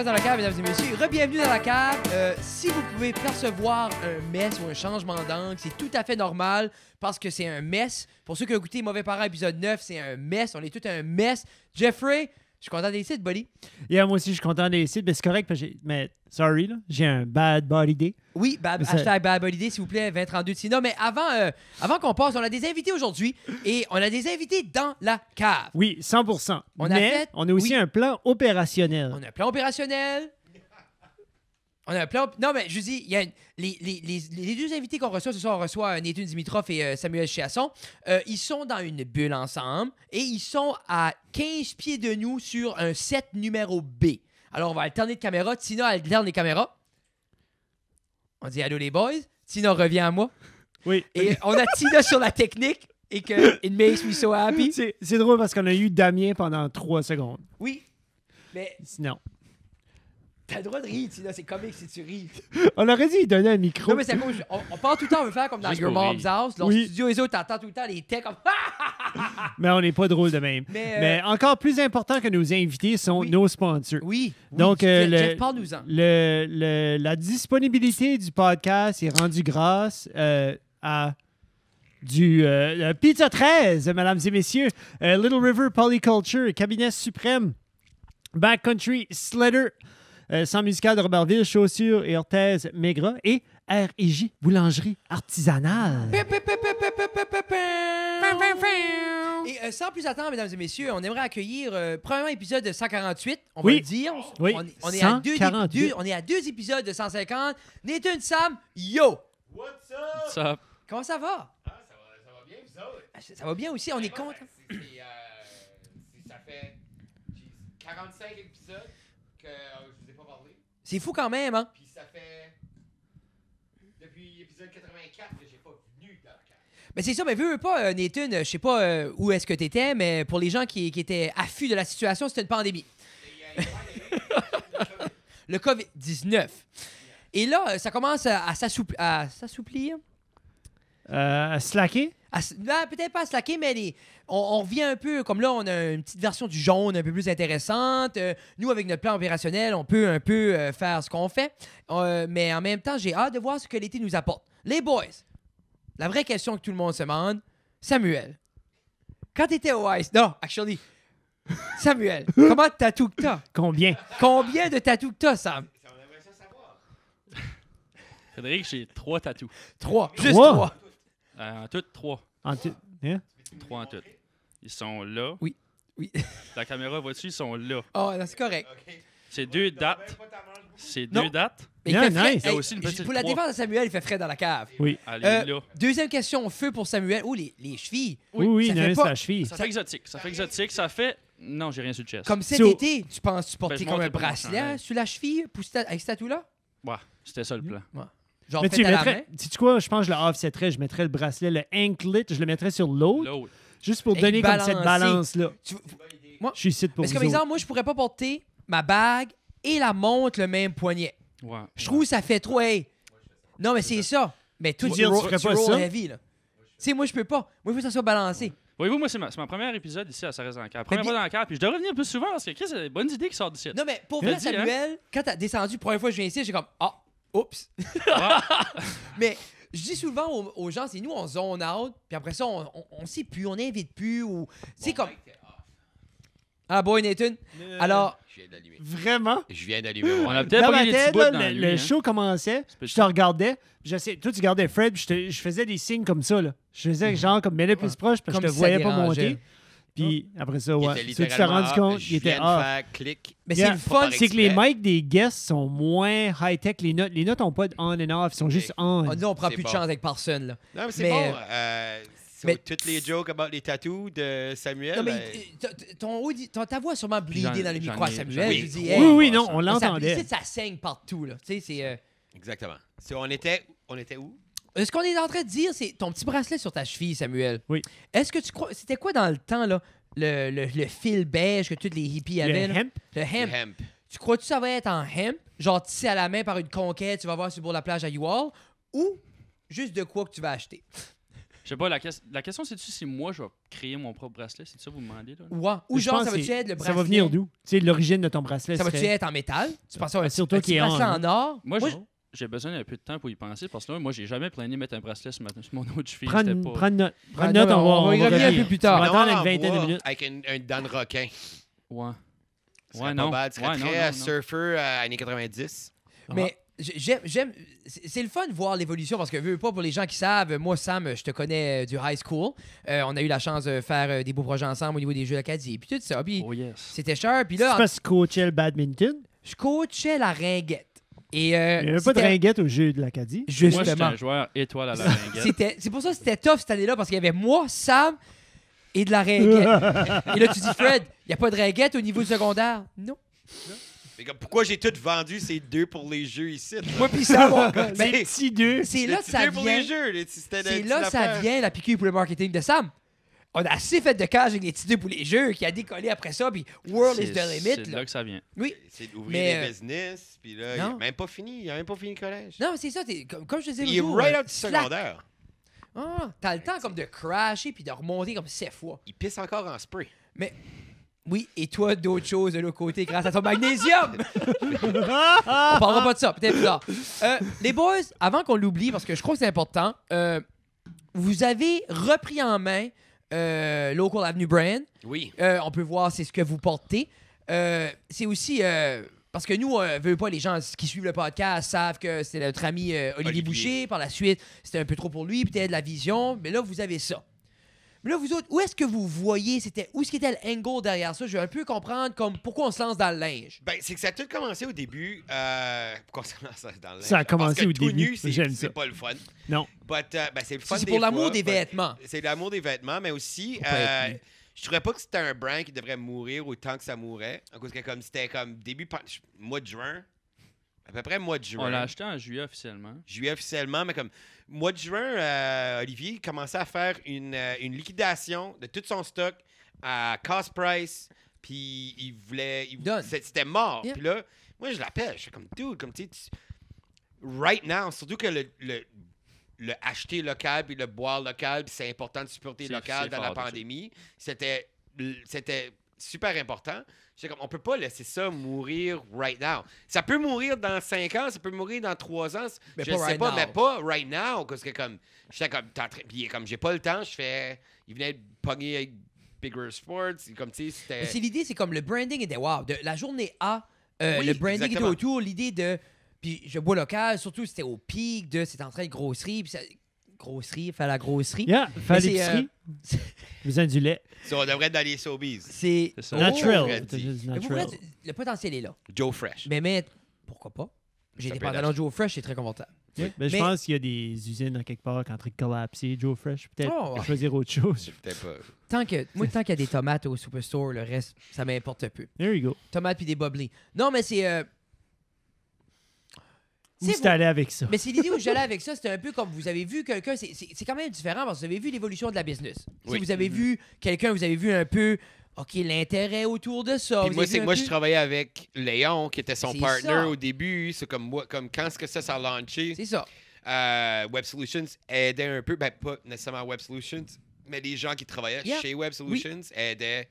reste dans la cave, mesdames et messieurs. Re-bienvenue dans la cave. Si vous pouvez percevoir un mess ou un changement d'angle, c'est tout à fait normal parce que c'est un mess. Pour ceux qui ont écouté Mauvais Parents épisode 9, c'est un mess. On est tous un mess. Jeffrey, je suis content d'être ici, buddy. Yeah, moi aussi, je suis content d'être ici. Mais c'est correct, parce que mais sorry, là, j'ai un bad body day. Oui, hashtag Bad Body Day, s'il vous plaît, 2032 de Sina. Mais avant qu'on passe, on a des invités aujourd'hui et on a des invités dans la cave. Oui, 100%. On a aussi un plan opérationnel. On a un plan opérationnel. On a un plan... Non, mais je vous dis, il y a les deux invités qu'on reçoit ce soir, on reçoit Nathan Dimitrov et Samuel Chiasson. Ils sont dans une bulle ensemble et ils sont à 15 pieds de nous sur un set numéro B. Alors, on va alterner de caméra. Tina alterne les caméras. On dit allô les boys. Tina revient à moi. Oui. Et on a Tina sur la technique et que it makes me so happy. C'est drôle parce qu'on a eu Damien pendant 3 secondes. Oui. Mais Sinon. t'as le droit de rire, Tina. C'est comique si tu ris. On aurait dû lui donner un micro. Non, mais c'est cool. On part tout le temps, on veut faire comme dans Juste Your pour Mom's rire. House. Leur Oui. studio, les autres, t'entends tout le temps les techs comme... Mais on n'est pas drôle de même. Mais, encore plus important que nos invités sont oui. nos sponsors. Oui. Donc, Jeff, parle-nous-en. La disponibilité du podcast est rendue grâce à du Pizza 13, mesdames et messieurs, Little River Polyculture, Cabinet Suprême, Backcountry Sledder, Centre musical de Robertville, Chaussures et Orthèse Maigrat et R&J Boulangerie Artisanale. Et sans plus attendre, mesdames et messieurs, on aimerait accueillir, premièrement, épisode de 148, on va Oui. le dire. Oui, On est 148. on est à deux épisodes de 150. Nathan, Sam, yo! What's up? Ça, Comment ça va? Ah, ça va bien, vous autres? Ça va bien aussi, on est Ouais, content. ça fait 45 épisodes que je vous ai pas parlé. C'est fou quand même, hein? Puis ça fait depuis l'épisode 84 que j'ai pas venu dans la cave. Mais c'est ça, mais veux pas, Nathan, je sais pas où est-ce que t'étais, mais pour les gens qui étaient affûts de la situation, c'était une pandémie. Le COVID-19. Et là, ça commence à s'assouplir. Slacker? Peut-être pas à slacker, mais on revient un peu, comme là, on a une petite version du jaune un peu plus intéressante. Nous, avec notre plan opérationnel, on peut un peu faire ce qu'on fait. Mais en même temps, j'ai hâte de voir ce que l'été nous apporte. Les boys, la vraie question que tout le monde se demande, Samuel, quand t'étais au Ice... Non, actually, Samuel, comment de tatous que t'as? Combien? Combien de tatous que t'as, Sam? On aimerait ça savoir. Frédéric, j'ai 3 tatous. 3. Juste Trois? 3. En tout, 3. En tout- hein? 3 en tout. Ils sont là. Oui. Oui. La caméra, vois-tu, ils sont là. Oh, c'est correct. OK. C'est 2 dates. C'est Non. 2 dates. Mais Yeah, il fait frais. nice. Il y a aussi une petite Pour la croix. défense de Samuel, il fait frais dans la cave. Oui. Elle est là. Deuxième question, feu pour Samuel. Oh, les chevilles. Oui, ça il y fait a un pas- sa cheville. Ça fait exotique. Ça fait exotique. Ça fait... Non, j'ai rien sur le chest. Comme cet So- été, tu penses-tu porter je comme un montre pas mon bracelet chandail. sur la cheville avec ce tatou-là? Ouais, c'était ça le plan. Genre, Mais fait tu à la mettrais, main? sais-tu quoi, je pense que je le offsetterais, je mettrais le bracelet, le anklet, je le mettrais sur l'autre, L'autre. juste pour Et donner comme balancer. cette balance-là. Tu- Je suis ici pour Parce vous que, par autres. exemple, moi, je pourrais pas porter ma bague et la montre le même poignet. Ouais. Je trouve que ça fait trop, hey. Non, mais c'est ça. Mais toi, Tu tu veux dire, tu roll, ferais tu pas roll ça? heavy, là. Tu sais, moi, je peux pas. Moi, il faut que ça soit balancé. Voyez-vous, moi, c'est ma première épisode ici à Ça reste dans le cadre. Première bien- fois dans le cadre. Puis je devrais revenir plus souvent parce que Chris, c'est des bonnes idées qui sortent d'ici. Non, mais pour Je vrai, le dis, hein. Samuel, quand t'as descendu, première fois que je viens ici, j'ai comme, ah, oups. Mais je dis souvent aux gens, c'est nous, on zone out, puis après ça, on sait plus, on n'invite plus, ou... C'est comme... Ah, boy, Nathan. Alors, Je viens d'allumer. Vraiment? Je viens d'allumer. On mon a mic. peut-être Dans pas ma mis des petits tête, bouts là, dans le lui. hein. show commençait, peux- je te regardais, puis toi tu gardais Fred, puis je faisais des signes comme ça, là. Je faisais genre comme mets-le plus proche, parce que Comme je te si ça voyais pas dérangeait. monter. Puis après ça, Il ouais. était Tu t'es littéralement rendu compte, je il était viens de off. faire clic. mais Yeah. c'est le Pas fun. par C'est que les exprès. mics des guests sont moins high-tech. Les notes n'ont pas de on and off, ils sont Ok. juste on. Ah, nous, on prend C'est plus de bon. chance avec personne, là. Non, mais c'est Mais, bon. mais- Toutes les jokes about les tattoos de Samuel. Non, mais ta voix a sûrement bleedé dans le j'en micro à ai- Samuel. j'en ai- Je dis, Oui, hey, Oui, oui, non, on ça, l'entendait. ici, ça saigne partout, là. Tu sais, c'est... Exactement. Si on était où? Ce qu'on est en train de dire, c'est ton petit bracelet sur ta cheville, Samuel. Oui. Est-ce que tu crois... C'était quoi dans le temps, là? Le fil beige que tous les hippies avaient, Le là? hemp. Le hemp. Le hemp. Tu crois-tu que ça va être en hemp? Genre tissé à la main par une conquête, tu vas voir sur le bord de la plage à YouAll? Ou juste de quoi que tu vas acheter? sais pas, la question, c'est-tu si moi, je vais créer mon propre bracelet? C'est ça que vous me demandez, là? Ouais. Ou Je genre, pense ça que va-tu être le bracelet? Ça va venir d'où? Tu sais, l'origine de ton bracelet Ça va-tu serait... être en métal? Tu penses à un Surtout un qui petit est en, bracelet hein. en or? Moi, j'ai besoin d'un peu de temps pour y penser parce que là, moi, j'ai jamais plaigné mettre un bracelet sur mon autre cheville. Prends C'était une pas... note. Prends une non, note, mais on va y revenir un peu plus tard. On va Sinon, attendre en une vingtaine de bois, minutes. Avec une dent de requin. Ouais. Ce serait Ouais, pas non. bad. Ce serait Ouais, non, très non, non. surfer années 90. Mais j'aime. C'est le fun de voir l'évolution parce que, veux pas, pour les gens qui savent, moi, Sam, je te connais du high school. On a eu la chance de faire des beaux projets ensemble au niveau des Jeux d'Acadie. Puis tout ça. Puis Oh yes. c'était cher. Puis C'est là, parce que tu coachais le badminton. je coachais la ringuette. Et, Il n'y avait pas de c'était- ringuette au jeu de l'Acadie. Moi, j'étais Justement. un joueur étoile à la ringuette. C'est pour ça que c'était tough cette année-là parce qu'il y avait moi, Sam et de la ringuette. Et là, tu dis, Fred, il n'y a pas de ringuette au niveau secondaire? Non. Mais comme, pourquoi j'ai tout vendu ces deux pour les jeux ici? là? Moi, puis ça, mon gars. C'est Mais petit deux. c'est là que C'est ça deux pour les vient. jeux. C'était C'est une là que petite ça affaire. vient la piqûre pour le marketing de Sam. On a assez fait de cage avec les petits deux pour les jeux qui a décollé après ça, puis World is the C'est limit. de Là. là que ça vient. Oui. C'est d'ouvrir Mais, des business. Puis là, il non. a même pas fini. Il a même pas fini le collège. Non, mais c'est ça. Comme je te disais Il est l'autre jour, right out du slack. secondaire. Ah, t'as le temps comme de crasher puis de remonter comme 7 fois. Il pisse encore en spray. Oui, et toi, d'autres choses de l'autre côté grâce à ton magnésium. On parlera pas de ça, peut-être plus tard. Les boys, avant qu'on l'oublie, parce que je crois que c'est important, vous avez repris en main Local Avenue Brand. Oui. On peut voir c'est ce que vous portez. C'est aussi parce que nous, veut pas, les gens qui suivent le podcast savent que c'est notre ami Olivier Olivier. Boucher. Par la suite, c'était un peu trop pour lui, peut-être la vision. Mais là, vous avez ça. Mais là, vous autres, où est-ce que vous voyez, où est-ce qu'était l'angle derrière ça? Je veux un peu comprendre comme pourquoi on se lance dans le linge. Ben, c'est que ça a tout commencé au début. Pourquoi on se lance dans le Ça a linge? commencé Parce que au tout début. nu, c'est J'aime ça. pas le fun. Non. Ben, c'est le fun C'est des pour l'amour fois, des but- vêtements. C'est l'amour des vêtements, mais aussi, Faut pas être nu. je trouvais pas que c'était un brand qui devrait mourir autant que ça mourait. À cause que comme c'était comme mois de juin, à peu près mois de juin. On l'a acheté en juillet officiellement. Juillet officiellement, mais comme mois de juin, Olivier commençait à faire une liquidation de tout son stock à cost price, puis il voulait... Done. C'était mort. Yeah. Puis là, moi, je l'appelle. Je suis comme, dude, comme tu sais, right now, surtout que le acheter local puis le boire local, puis c'est important de supporter C'est local dans la fort, tout ça. pandémie, c'était super important. J'étais comme, on peut pas laisser ça mourir right now. Ça peut mourir dans 5 ans, ça peut mourir dans 3 ans. Mais Je pas sais right pas, now. mais pas right now. Parce que comme, j'étais comme, puis il est comme, j'ai pas le temps, il venait de pogner avec Bigger Sports, comme tu sais, Mais c'est c'était... l'idée, c'est comme le branding était wow. De la journée A, Oui, le branding exactement. était autour, l'idée de. Puis je bois local, surtout c'était au pic de. C'était en train de grosserie. Puis ça, grosserie, faire la grosserie. Yeah, faire Mais c'est, l'épicerie. Besoin du lait. Ça, on devrait être dans les Sobeys. C'est. C'est ça. Oh! Natural. Fred T'as dit. juste Mais pour natural. vrai, le potentiel est là. Joe Fresh. Mais pourquoi pas? J'ai Ça des peut être pantalons Joe Fresh, c'est très confortable. Ben, je Mais- pense qu'il y a des usines en quelque part qui sont en train de collapser. Joe Fresh, peut-être Oh, ouais. choisir autre chose. C'est peut-être pas... Tant qu'il y a des tomates au Superstore, le reste, ça m'importe peu. There you go. Tomates puis des bubbly. Non, mais c'est. Où c'est c'est allé avec ça? Mais c'est l'idée où j'allais avec ça, c'était un peu comme vous avez vu quelqu'un, c'est quand même différent parce que vous avez vu l'évolution de la business. Si Oui. vous avez vu quelqu'un, vous avez vu un peu, OK, l'intérêt autour de ça. Puis vous moi, avez vu un moi peu- je travaillais avec Léon, qui était son C'est partner ça. au début. C'est comme moi, comme quand est-ce que ça a launché, C'est ça. Web Solutions aidait un peu, ben pas nécessairement Web Solutions, mais les gens qui travaillaient Yeah. chez Web Solutions aidaient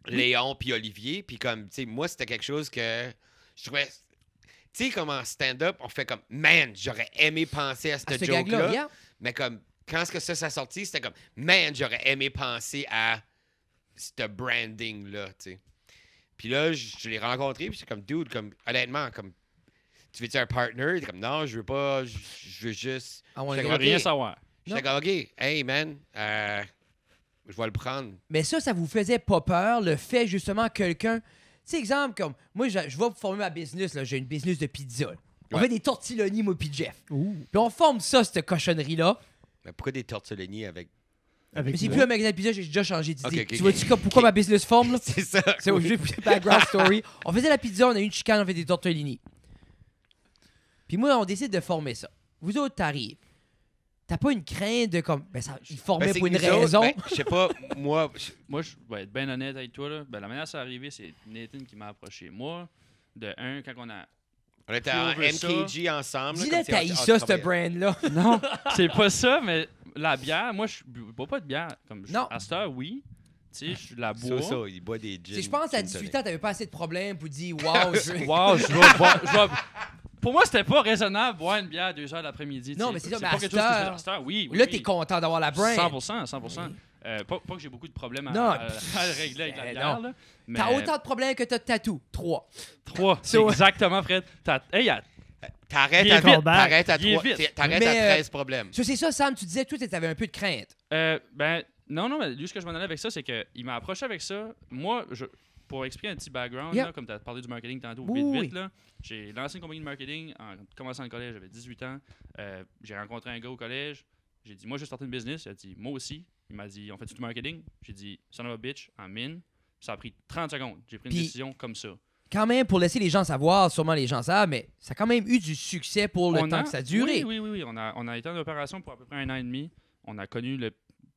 Léon puis Olivier. Puis comme, tu sais, moi, c'était quelque chose que je trouvais... Tu sais, comme en stand-up, on fait comme, man, j'aurais aimé penser à À cette ce gag-là, joke-là. yeah. Mais comme, quand est-ce que ça a sorti, c'était comme, man, j'aurais aimé penser à ce branding-là, tu sais. Puis là, je l'ai rencontré, puis j'étais comme, dude, comme, honnêtement, comme, tu veux-tu un partner? Il était comme, non, je veux pas, je veux juste... Ah, on J'étais Je est- veux comme, rien OK. savoir. J'étais comme, OK, hey, man, je vais le prendre. Mais ça vous faisait pas peur, le fait justement que quelqu'un. Tu sais, exemple, comme moi, je vais former ma business, là, j'ai une business de pizza. là. On Ouais. fait des tortilloni, moi, puis Jeff. Ouh. Puis on forme ça, cette cochonnerie-là. Mais pourquoi des tortellini avec... Avec Mais c'est nous. plus un magasin de pizza, j'ai déjà changé d'idée. Ok, ok, Tu vois-tu ok. comme pourquoi ma business forme, là? C'est ça. C'est au jeu background story. On faisait la pizza, on a eu une chicane, on fait des tortellini. Puis moi, on décide de former ça. Vous autres, t'arrives. T'as pas une crainte de comme. Ben, ça, ils formaient Ben, c'est pour que une nous autres, raison. ben, je sais pas, moi... Moi, je vais être bien honnête avec toi. Là. Ben, la manière que c'est arrivé, c'est Nathan qui m'a approché. Moi, de un, quand on a. On était en Over ça. MKG ensemble. là, Dis-le, comme, tu sais, t'as on ça, ce travaillait. brand-là. Non, c'est pas ça, mais la bière, moi, je bois pas de bière. Comme Non. À cette heure, oui. Tu sais, je la bois. Ça, il boit des gins. Je pense à gin 18 tonic. ans, t'avais pas assez de problèmes pour dire wow, je... Wow, je vais. Pour moi, c'était pas raisonnable boire une bière à 2 heures l'après-midi. Non, tu sais. mais c'est ça, mais pas à quelque cette chose que heure- à cette heure, oui. Là, t'es content d'avoir la brain. 100%. Pas que j'ai beaucoup de problèmes à, Non. à régler avec la Eh, bière. non. Là, mais T'as autant de problèmes que t'as de tatou. 3. 3. C'est So- exactement, Fred. Il T'arrêtes Il est à vite. t'arrêtes à Il est 3 vite. t'arrêtes Mais, à 13 problèmes. Ça, c'est ça, Sam, tu disais, toi, t'avais un peu de crainte. Ben, non, mais lui, ce que je m'en allais avec ça, c'est qu'il m'a approché avec ça. Moi, pour expliquer un petit background, Yeah. là, comme tu as parlé du marketing tantôt, Oui, vite, là, j'ai lancé une compagnie de marketing en commençant le collège, j'avais 18 ans. J'ai rencontré un gars au collège. J'ai dit, moi, je vais starter une business. Il a dit, moi aussi. Il m'a dit, on fait du marketing. J'ai dit, son of a bitch, en mine. Ça a pris 30 secondes. J'ai pris une Puis- décision comme ça. Quand même, pour laisser les gens savoir, sûrement les gens savent, mais ça a quand même eu du succès pour le temps que ça a duré. Oui. On a été en opération pour à peu près 1 an et demi. On a connu le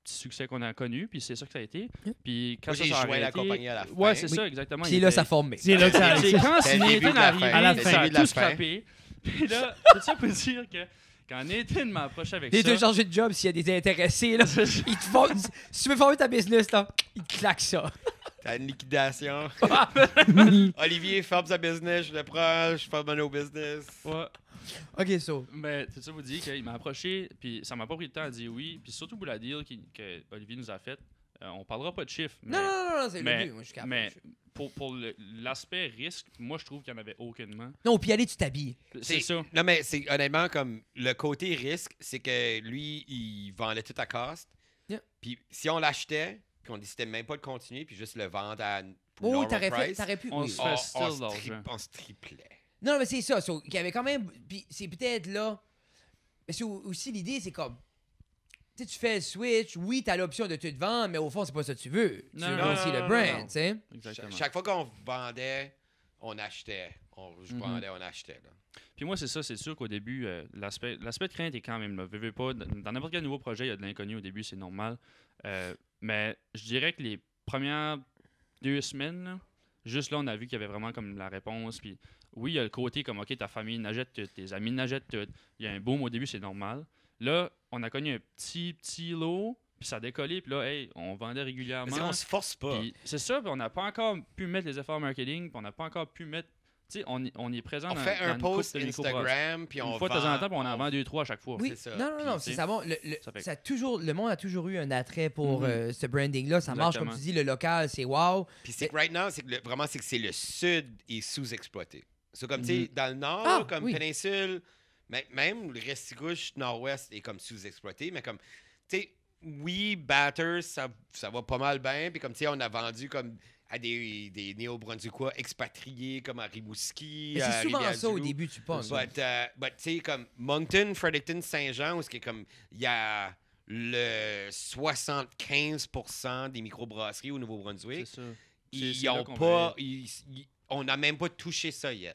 petit succès qu'on a connu, puis c'est ça que ça a été. Puis quand Moi, ça j'ai s'est joint la arrêté- compagnie à la fin. Ouais, c'est Oui. ça, exactement. C'est Il là était- ça formé. C'est là que ça C'est quand C'est le début Nathan de la est arrivé, fin. À la ça fin. a De la tout fin. scrappé. Puis là, tout ça pour dire que quand Nathan m'a approché avec T'es de ça... changer de job s'il y a des intéressés, là. Ils te font... Si tu veux former ta business, là, ils te claquent ça. T'as une liquidation. Olivier ferme sa business, je le prends, je ferme nos business. Ouais. OK, so. Mais tout ça vous dit qu'il m'a approché, puis ça m'a pas pris le temps à dire oui. Puis surtout pour la deal que Olivier nous a faite, on parlera pas de chiffres. Mais, Non, c'est mais- le but. Moi, je suis capable. mais pour l'aspect risque, moi je trouve qu'il n'y en avait aucunement. Non, puis aller, tu t'habilles. C'est ça. Non, mais c'est honnêtement comme le côté risque, c'est que lui, il vendait tout à cost. Yeah. Puis si on l'achetait, qu'on décidait même pas de continuer, puis juste le vendre à pour Oh, normal price, t'aurais pu. On Oui. se on, fait on still se d'argent. on se triplait. Non, mais c'est ça. Qu'il y avait quand même. Puis c'est peut-être là. Mais c'est aussi l'idée, c'est comme. Tu sais, tu fais le switch. Oui, t'as l'option de te vendre, mais au fond, c'est pas ça que tu veux. Tu Non, veux non, aussi non, le non, brand, non. tu sais. Exactement. Chaque fois qu'on vendait, on achetait. Je Mhm. vendais, on achetait. Là. Puis moi, c'est ça, c'est sûr qu'au début, l'aspect de crainte est quand même là. Veux pas, dans n'importe quel nouveau projet, il y a de l'inconnu au début, c'est normal. Mais je dirais que les premières 2 semaines, là, juste là, on a vu qu'il y avait vraiment comme la réponse. Puis oui, il y a le côté comme, OK, ta famille nagette tout, tes amis nagette tout. Il y a un boom au début, c'est normal. Là, on a connu un petit lot, puis ça a décollé, puis là, hey, on vendait Mais régulièrement. c'est qu'on se force pas. Puis c'est ça, puis on n'a pas encore pu mettre les efforts marketing, puis on n'a pas encore pu mettre. Tu sais, on est présent On dans fait dans un une post couple de microbrasseries. Instagram, puis on Une fois de vend. temps en temps, puis on en vend 2-3 à chaque fois. Oui, C'est ça. non, Puis, c'est tu sais, ça. Bon, ça fait- ça a toujours, le monde a toujours eu un attrait pour Mhm. ce branding-là. Ça marche, comme Exactement. tu dis, le local, c'est wow. Puis c'est que right now, c'est que vraiment, c'est que c'est le sud est sous-exploité. C'est comme, tu sais, dans le nord, Ah, là, comme oui. péninsule, même le Restigouche nord-ouest est comme sous-exploité, mais comme, tu sais, oui, Batters, ça va pas mal bien. Puis comme, tu sais, on a vendu comme à des Néo-Brunswickois expatriés, comme à Rimouski. Mais à c'est souvent ça au Rivière-du-Loup. début, tu penses. But, tu sais, comme Moncton, Fredericton, Saint-Jean, où ce qui est comme, il y a le 75% des microbrasseries au Nouveau-Brunswick. C'est ça. Ils c'est là ont qu'on pas. On n'a même pas touché ça yet.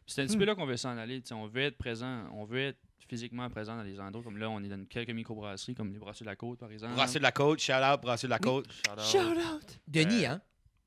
C'est un petit peu là qu'on veut s'en aller. Tu sais, on veut être présent, on veut être physiquement présent dans les endroits. Comme là, on est dans quelques microbrasseries, comme les Brasseries de la Côte, par exemple. Brasseux de la Côte, shout out, Brasseux de la Côte. Shout out. out! Denis, hein?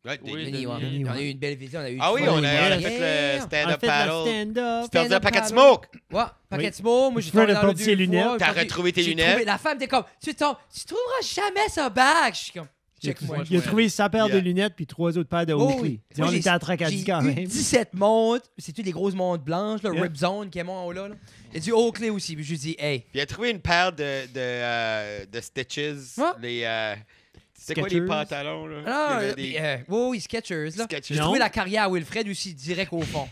Ouais, Oui, Denis, ouais. Denis, On a ouais. eu une belle visite. On a eu Ah oui, du fun. on a Yeah. fait le On stand-up a fait la paddle. stand-up. Tu perds un paquet de paddle. smoke. Ouais, paquet Oui. de smoke. Moi, j'ai Tu peux tombé dans apporter le ses 2 lunettes. fois. T'as J'ai- retrouvé tes j'ai lunettes. trouvé- La femme était comme, tu trouveras jamais ça back. Je suis comme, check-moi. Moi, Il a je trouvé sa paire de Yeah. lunettes puis 3 autres paires de Oh, Oakley. oui. Tu sais, Moi, on j'ai- était à Tracadie quand J'ai eu même. 17 montres. C'est toutes des grosses montres blanches, là, Yeah. Rip Zone qui est mon haut là. Il y a du Oakley aussi. Puis je lui dis, hey, Il a trouvé une paire de Stitches. Ouais. Les, c'est quoi les Skechers. pantalons, là? ah, Il y avait des oui, Skechers, là. Skechers. J'ai Non. trouvé la carrière à Wilfred aussi, direct au fond.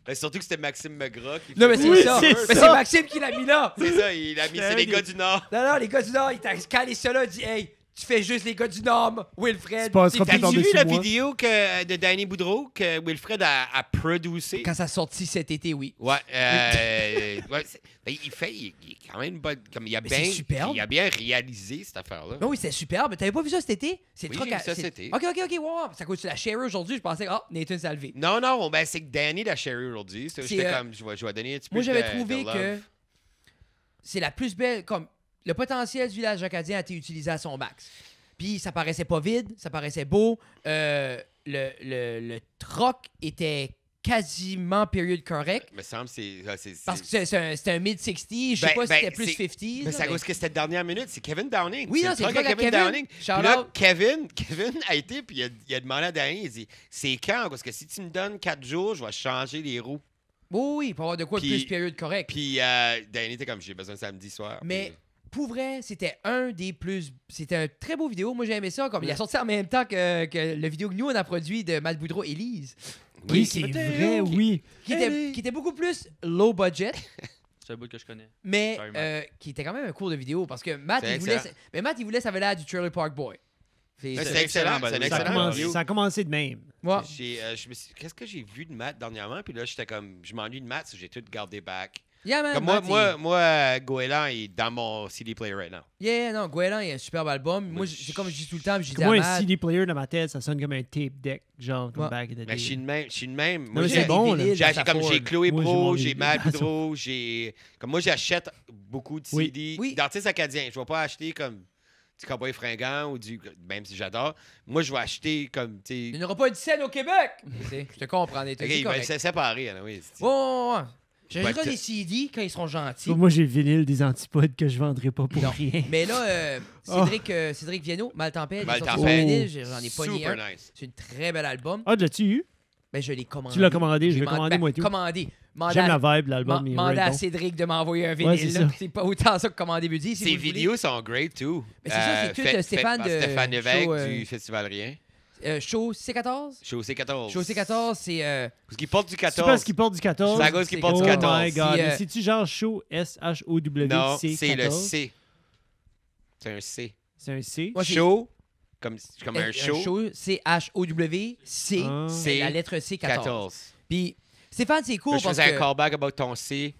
Ben, surtout que c'était Maxime Megras qui Non, mais faisait- c'est Oui, ça. c'est Mais ça. c'est Maxime qui l'a mis là. C'est ça, il a mis, c'est les gars du Nord. Non, les gars du Nord, il t'a calé ça là, il dit, hey, tu fais juste les gars du Nord, Wilfred. Tu passeras T'as plus T'as-tu vu vu par-dessus la moi. vidéo de Danny Boudreau que Wilfred a producé? Quand ça sortit cet été, oui. Ouais, ben, il est quand même bonne. Comme il a Mais bien, c'est superbe. il a bien réalisé cette affaire-là. Ben oui, c'était superbe. T'avais pas vu ça cet été? C'est Oui, truc j'ai à- vu ça c'est- cet été. Ok, wow. Ça coûte la share aujourd'hui. Je pensais, Nathan s'est levé. Non, ben c'est que Danny l'a chéri aujourd'hui. C'est, J'étais comme, je vais donner un petit peu Moi, j'avais de trouvé love. que c'est la plus belle. Comme le potentiel du village acadien a été utilisé à son max. Puis ça paraissait pas vide, ça paraissait beau. Le troc était quasiment period correct. Me semble c'est Parce que c'est un mid-60s. Je sais pas si c'était plus 50s. Mais c'est à cause que c'était dernière minute. C'est Kevin Downing. Oui, non, le c'est truc le à truc à Kevin. Downing. Puis Shout là, out. Kevin a été, puis il a demandé à Danny, il dit, c'est quand? Parce que si tu me donnes 4 jours, je vais changer les roues. Oui, pour avoir de quoi de Puis- plus period correct. Puis Danny était comme, j'ai besoin de samedi soir. Mais Puis- pour vrai, c'était un des plus. C'était un très beau vidéo. Moi, j'ai aimé ça. Comme il a sorti en même temps que le vidéo que nous, on a produit de Matt Boudreau et Lise. Oui, c'est vrai, oui. Qui était beaucoup plus low budget, C'est un bout que je connais. mais Sorry, Matt. qui était quand même un cours de vidéo. Parce que Matt, C'est il voulait. excellent. Mais Matt, il voulait, ça avait l'air du Trailer Park Boy. Mais C'est c'est excellent. excellent, C'est un by the way. Ça a, excellent commencé, vidéo. ça a commencé de même. Ouais. Qu'est-ce que j'ai vu de Matt dernièrement? Puis là, j'étais comme, je m'ennuie de Matt, so j'ai tout gardé back. Yeah, man, Comme Matt, moi, Goéland est dans mon CD player right now. Yeah, non, Goéland, il a un superbe album. Moi, Moi, c'est comme je dis tout le temps, puis je dis Comme moi, à un Matt. CD player dans ma tête, ça sonne comme un tape deck, genre, comme Ouais. back in the Mais day. je suis de même. Non, Moi, mais j'ai c'est bon, là. vinyles j'ai dans acheté sa comme Ford. j'ai Chloé Moi, j'ai Pro, mon j'ai vinyle Matt dans sa Boudreau, comme moi j'achète beaucoup de Oui. CD Oui. d'artistes acadiens. Je vais pas acheter comme du Cowboy Fringant ou même si j'adore. Moi je vais acheter comme tu Il sais. n'y aura pas une scène au Québec. Tu sais, je te comprends. Ok, il va se séparer, hein, oui. c'est- Ouais. J'achèterai Ouais, des CD quand ils seront gentils. Moi, j'ai le vinyle des antipodes que je vendrais pas pour Non. rien. Mais là, Cédric Viano, Maltempête, il a sorti son Maltempête. vinyle, j'en ai pogné Super un. nice. C'est une très bel album. Ah, l'as-tu eu? Ben, je l'ai commandé. Tu l'as commandé, je J'ai l'ai commandé, moi, tout. Commandé. J'aime la vibe de l'album. il est Mandé à right bon. Cédric de m'envoyer un Ouais, vinyle. c'est là. ça. C'est pas autant ça que commander Buddy. Si Ces vous le voulez. vidéos sont great too. Mais c'est ça, c'est tout, Stéphane par de Stéphane Lévesque show, du Festival Rien. Show C14? Show C14. Show C14, c'est... Parce qu'il porte du C'est 14. parce qu'il porte du 14. C'est à cause qu'il porte Oh du 14. my god. Si, Mais c'est-tu genre show S-H-O-W Non, C c'est le 14? C. C'est un C. C'est un C? Ouais, c'est- Show, comme un un show. C-H-O-W, C, Ah. c'est la lettre C, 14. 14. Puis, Stéphane, c'est cool Là, je parce faisais que... un callback about ton C,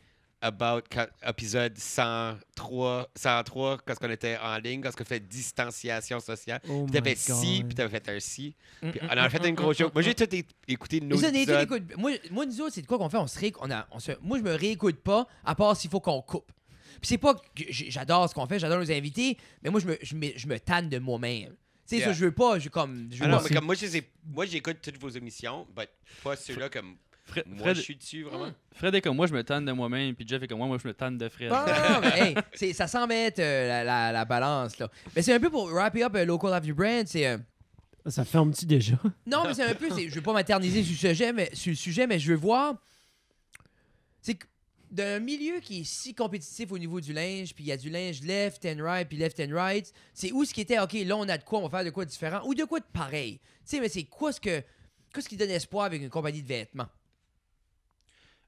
épisode 103, quand on était en ligne, quand on fait distanciation sociale. Oh Puis t'avais my C, God. puis t'avais fait un C. Puis on a fait une grosse joke. Moi, j'ai tout écouté de nos Mais ça, Nathan, épisodes. écoute, moi, nous autres, c'est de quoi qu'on fait? Moi, je me réécoute pas, à part s'il faut qu'on coupe. Puis c'est pas que j'adore ce qu'on fait, j'adore nos invités, mais moi, je me tanne de moi-même. Tu sais, Yeah. ça, je veux pas, je veux Ah pas... non, mais comme moi, j'écoute toutes vos émissions, mais pas ceux-là comme Fred, moi, Fred, je suis dessus, vraiment. Fred est comme moi, je me tanne de moi-même, puis Jeff est comme moi, je me tanne de Fred. Ah, mais hey, ça semble être la balance, là. Mais c'est un peu pour wrap up Local Avenue Brand, c'est... Ça ferme-tu déjà? Non, mais c'est un peu... Je veux pas materniser sur le sujet, mais je veux voir... C'est que d'un milieu qui est si compétitif au niveau du linge, puis il y a du linge left and right, puis left and right, c'est où ce qui était, OK, là, on a de quoi, on va faire de quoi de différent, ou de quoi de pareil. Tu sais, mais c'est quoi ce qui donne espoir avec une compagnie de vêtements?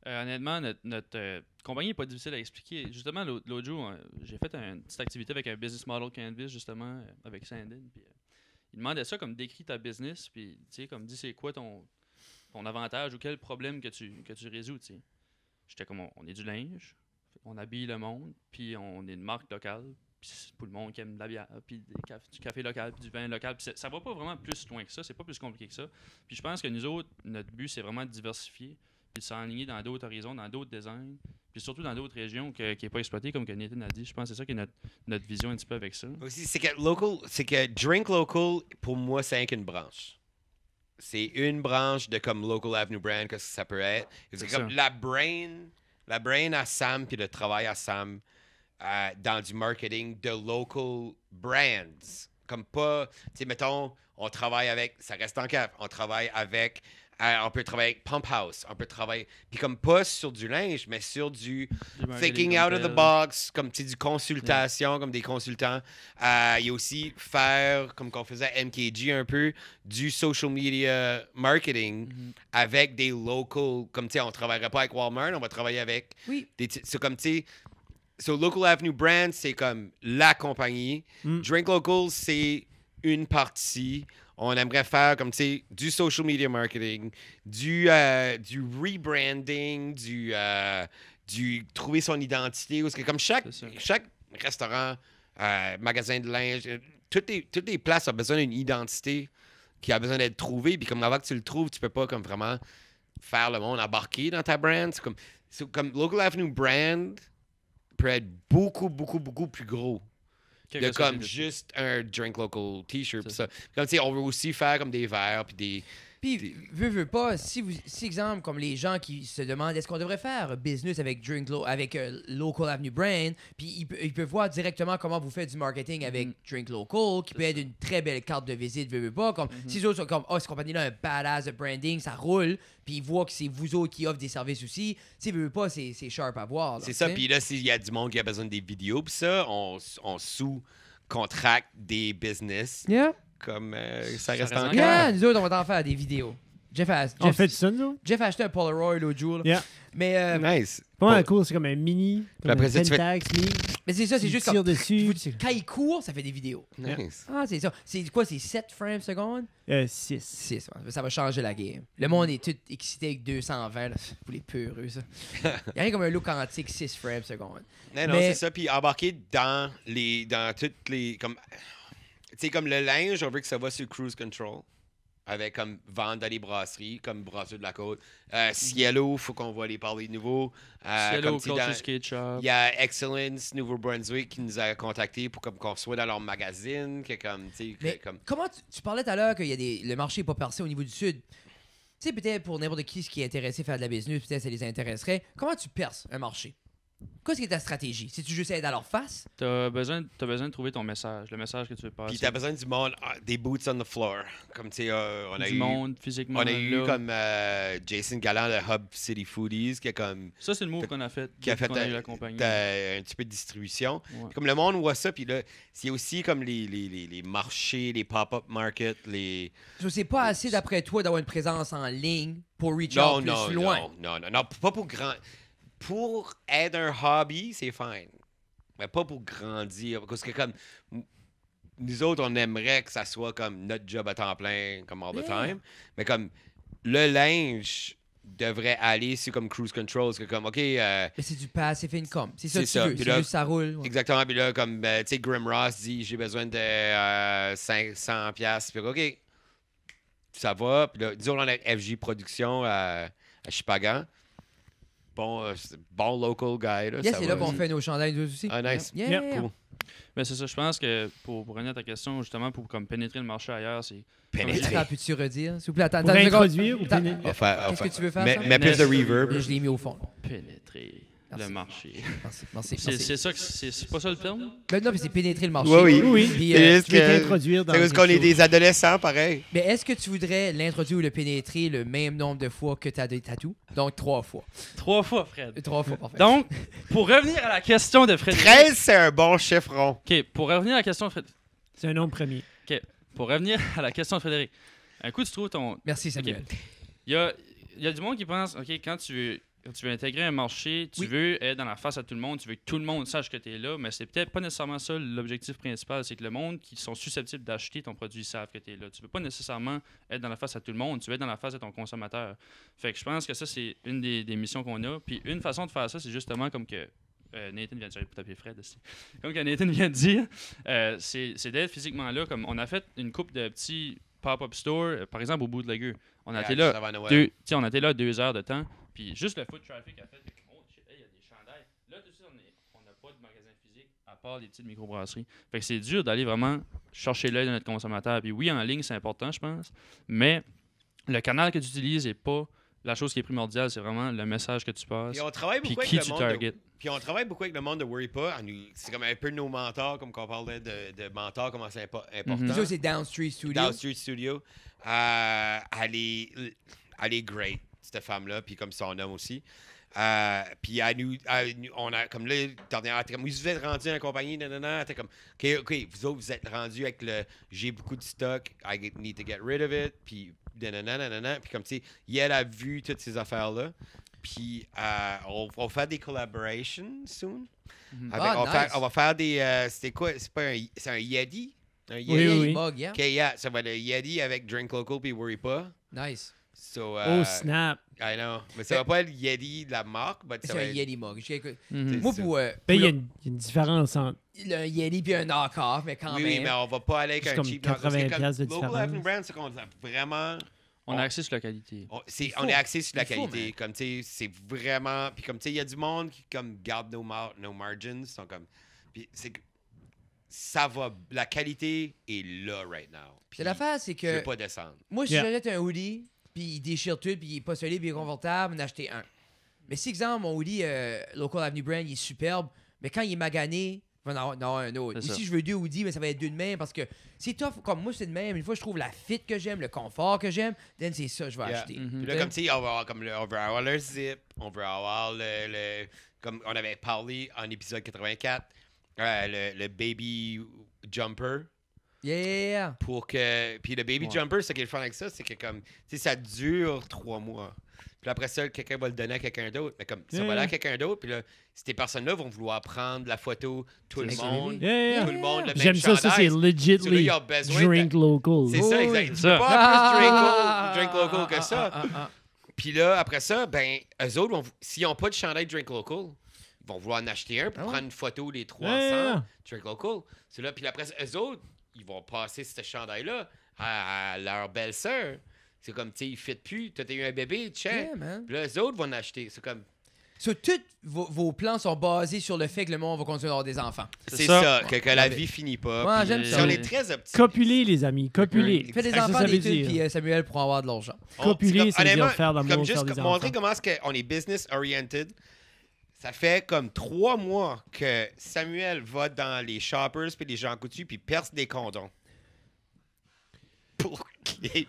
Honnêtement, notre compagnie n'est pas difficile à expliquer. Justement, l'autre jour, j'ai fait une petite activité avec un business model canvas, justement, avec Sandin. Puis, il demandait ça comme décris ta business, puis tu sais, comme dis c'est quoi ton avantage ou quel problème que tu résous, tu sais. J'étais comme, on est du linge, on habille le monde, puis on est une marque locale, puis c'est pour le monde qui aime de la bière, puis du café local, puis du vin local. Puis ça va pas vraiment plus loin que ça, c'est pas plus compliqué que ça. Puis je pense que nous autres, notre but, c'est vraiment de diversifier, puis de s'enligner dans d'autres horizons, dans d'autres designs, puis surtout dans d'autres régions qui n'est pas exploitée, comme que Nathan a dit. Je pense que c'est ça qui est notre vision un petit peu avec ça. Aussi, c'est que Drink Local, pour moi, c'est rien qu'une branche. C'est une branche de comme Local Avenue Brand, que ça peut être. C'est comme ça. la brain à Sam, puis le travail à Sam dans du marketing de local brands. Comme pas, tu sais, mettons, on travaille avec, ça reste en cave, on travaille avec, on peut travailler avec Pump House, on peut travailler, puis comme pas sur du linge, mais sur du thinking out of the box, comme tu sais, du consultation, comme des consultants. Il y a aussi faire, comme qu'on faisait à MKG un peu, du social media marketing avec des local, comme tu sais, on travaillerait pas avec Walmart, on va travailler avec Oui. c'est comme tu sais, so Local Avenue Brand, c'est comme la compagnie. Drink Local, c'est une partie. On aimerait faire comme tu sais du social media marketing, du rebranding, du trouver son identité. Parce que comme chaque restaurant, magasin de linge, toutes les places ont besoin d'une identité qui a besoin d'être trouvée. Puis comme avant que tu le trouves, tu peux pas comme vraiment faire le monde embarquer dans ta brand. C'est comme Local Avenue Brand peut être beaucoup, beaucoup, beaucoup plus gros. De comme juste un Drink Local t-shirt. Pis ça. Comme tu sais, on veut aussi faire comme des verres puis Puis, veux pas, si exemple, comme les gens qui se demandent est-ce qu'on devrait faire business avec Local Avenue Brand, puis ils peuvent voir directement comment vous faites du marketing avec Drink Local, qui peut être une très belle carte de visite, veux pas. Comme, si les autres sont comme, cette compagnie-là a un badass de branding, ça roule, puis ils voient que c'est vous autres qui offrent des services aussi, tu sais, veux pas, c'est sharp à voir. C'est ça, puis là, s'il y a du monde qui a besoin des vidéos, puis ça, on sous-contracte des business. Yeah. Comme ça reste reste encore. Yeah, nous autres, on va t'en faire des vidéos. On fait ça, nous? Jeff a acheté un Polaroid l'autre jour. Là. Yeah. Mais, Nice. Pas mal cool, c'est comme un mini. Comme après un ça, tu fais- Pentax mini. mais c'est ça, c'est Tu juste tires comme... dessus. Quand il court, ça fait des vidéos. Nice. Ah, c'est ça. C'est quoi, c'est 7 frames secondes? 6. 6. Ça va changer la game. Le monde est tout excité avec 220. Là. Pour les peureux, ça. Il y a rien comme un look antique 6 frames secondes. Non, Mais- c'est ça. Puis embarquer dans toutes les... Comme, tu sais, comme le linge, on veut que ça va sur Cruise Control. Avec comme vente dans les brasseries, comme Brasseur de la Côte. Cielo, faut qu'on voit les parler de nouveau. Cielo, comme, tu sais, Culture dans- Skate Shop. Il y a Excellence Nouveau-Brunswick qui nous a contactés pour comme, qu'on soit dans leur magazine. Que, comme, tu sais, Mais comme... comment tu parlais tout à l'heure que le marché n'est pas percé au niveau du Sud. Tu sais, peut-être pour n'importe qui qui est intéressé à faire de la business, peut-être ça les intéresserait. Comment tu perces un marché? Qu'est-ce qui est ta stratégie? Si tu juste aides à leur face? T'as besoin de trouver ton message, le message que tu veux passer. Puis t'as besoin du monde, des boots on the floor. Comme, tu sais, on a du eu... monde, physiquement. On a eu là. comme Jason Galland de Hub City Foodies qui a comme Ça, c'est le move qu'on a fait. qui a depuis fait qu'on a eu la compagnie. un petit peu de distribution. Ouais. Comme le monde voit ça, puis là, c'est aussi comme les marchés, les pop-up markets, les... Je sais pas assez d'après toi d'avoir une présence en ligne pour reach Non, out plus non, loin. non, pas pour grand... Pour être un hobby, c'est fine. Mais pas pour grandir. Parce que comme... Nous autres, on aimerait que ça soit comme notre job à temps plein, comme all the Yeah. time. Mais comme le linge devrait aller sur comme cruise control. C'est comme, OK... Mais c'est du passive income. C'est ça que C'est tu ça. veux. Puis C'est là- juste ça roule. Ouais. Exactement. Puis là, comme, tu sais, Grim Ross dit, j'ai besoin de 500$. Puis OK, ça va. Puis là, disons, on a FJ Productions à Chipagan. Bon local guy. Là, Yeah, ça c'est va. là qu'on fait nos chandails nous aussi. Ah, nice. Yeah, Yeah, yeah, yeah. Cool. Mais c'est ça, je pense que pour revenir à ta question, justement, pour comme pénétrer le marché ailleurs, c'est. Pénétrer. Attends, peux-tu redire? S'il vous plaît, attends. Pour attends une seconde. introduire ou Attends. pénétrer? Qu'est-ce que tu veux faire, Mets ça? plus de reverb. Je l'ai mis au fond. Pénétrer Merci. le marché. Merci. C'est ça que c'est pas ça le terme? Ben non, mais c'est pénétrer le marché. Oui, oui. Oui, Puis, C'est juste tu veux que- t'introduire dans C'est parce quelque qu'on est chose. des adolescents, pareil. mais est-ce que tu voudrais l'introduire ou le pénétrer le même nombre de fois que tu as des tatous? Donc 3 fois. 3 fois, Fred. 3 fois, parfait. Donc, pour revenir à la question de Frédéric. 13, c'est un bon chiffron. OK, pour revenir à la question de Frédéric. C'est un nombre premier. Pour revenir à la question de Frédéric. Un coup, tu trouves ton. Merci, Samuel. Il y a du monde qui pense, OK, quand tu veux intégrer un marché, tu Oui. veux être dans la face à tout le monde, tu veux que tout le monde sache que tu es là, mais c'est peut-être pas nécessairement ça l'objectif principal. C'est que le monde qui sont susceptibles d'acheter ton produit savent que tu es là. Tu veux pas nécessairement être dans la face à tout le monde, tu veux être dans la face de ton consommateur. Fait que je pense que ça, c'est une des missions qu'on a. Puis une façon de faire ça, c'est justement comme que Nathan vient de dire, pour taper Fred aussi. Comme que Nathan vient de dire, c'est d'être physiquement là. Comme on a fait une couple de petits pop-up stores, par exemple au Bootlegger. On a été là. Avant Noël. On a été là 2 heures de temps, puis juste le foot traffic a fait que, oh shit, il y a des chandails. Là, tout de suite, on n'a pas de magasin physique à part les petites microbrasseries. Fait que c'est dur d'aller vraiment chercher l'œil de notre consommateur. Puis oui, en ligne, c'est important, je pense, mais le canal que tu utilises n'est pas la chose qui est primordiale, c'est vraiment le message que tu passes. Puis on travaille Puis beaucoup avec qui le tu monde. target. Puis on travaille beaucoup avec le monde de Worry Pas. C'est comme un peu nos mentors, comme qu'on parlait de mentors, comment c'est important. Puis ça, c'est Down Street Studio. Down Street Studio. Elle est great, cette femme-là, puis comme son homme aussi. Puis on a, comme là, dernière, comme vous êtes rendu dans la compagnie, nanana, t'es comme, OK, vous autres, vous êtes rendu avec le, j'ai beaucoup de stock, I need to get rid of it, puis nanana, puis comme, tu sais, elle a vu toutes ces affaires-là. Puis on va faire des collaborations soon. Ah, On va faire des, c'était quoi, c'est un Yeti? Un Yeti? Oui, oui. Mug, yeah. OK, yeah, ça va être le Yeti avec Drink Local puis Worry Pas. Nice. So, Oh, snap. I know. Mais ça va pas être le Yeti de la marque, mais ça C'est va un être... Yeti Mug. Mhm. Moi, ça. pour Ben, il y a une différence entre. un Yeti puis un knock-off, mais quand Oui, même. oui, mais on va pas aller avec C'est un comme cheap 80$ knock-off. de Local différence. Avenue Brand, c'est qu'on a vraiment... On a accès sur la qualité. On est axé sur la Il faut, qualité. Comme, tu sais, c'est vraiment... Puis comme, tu sais, il y a du monde qui, comme, garde nos margins. Sont comme... Puis ça va. La qualité est là right now. Puis C'est l'affaire, c'est je veux que pas descendre. moi, si Yeah. j'achète un hoodie, puis il déchire tout, puis il est pas solide, puis il est confortable, en acheter un. Mais si, exemple, mon hoodie Local Avenue Brand, il est superbe, mais quand il est magané, il va en avoir un autre. C'est Ou ça. si je veux deux hoodies, mais ça va être deux de même parce que c'est tough. Comme moi, c'est de même. Une fois, je trouve la fit que j'aime, le confort que j'aime, then c'est ça que je vais Yeah. acheter. Mhm. Puis là, comme tu sais, on veut avoir le zip, on veut avoir le comme on avait parlé en épisode 84, le baby jumper. Yeah! Pour que. Puis le baby Ouais. jumper, ce qui est le fun avec ça, c'est que comme. Tu sais, ça dure 3 mois. Puis après ça, quelqu'un va le donner à quelqu'un d'autre. Mais comme ça va aller à quelqu'un d'autre, puis là, ces personnes-là vont vouloir prendre la photo, tout le C'est monde. Yeah. Tout le monde, le même J'aime ça, c'est chandail. Celui-là, legitly il a besoin de- drink local. C'est Oh, ça, oui. exact. Tu Ça. peux pas plus drink local que ça. Ah. Puis là, après ça, ben, eux autres, s'ils n'ont pas de chandail Drink Local, ils vont vouloir en acheter un pour Ah ouais? prendre une photo, les trois Yeah. ensemble. Drink Local. C'est là, puis après, eux autres, ils vont passer ce chandail-là à leur belle-sœur. C'est comme, tu sais, ils ne fit plus. Toi, t'as eu un bébé, tiens. Yeah, man. Puis là, eux autres vont en acheter. C'est comme, So, tous vos plans sont basés sur le fait que le monde va continuer à avoir des enfants. c'est ça. ça, que la vie finit pas. Ouais, Puis j'aime ça. si on est très optimiste. Copuler, les amis, copuler. Fais des Ça, enfants, ça des veut trucs, dire. puis Samuel pourra avoir de l'argent. Copuler, c'est ça veut dire honnêtement, faire l'amour, comme faire juste des montrer enfants. comment est-ce qu'on est business-oriented. Ça fait comme 3 mois que Samuel va dans les shoppers puis les gens coutus puis perce des condoms. Pour qu'il y ait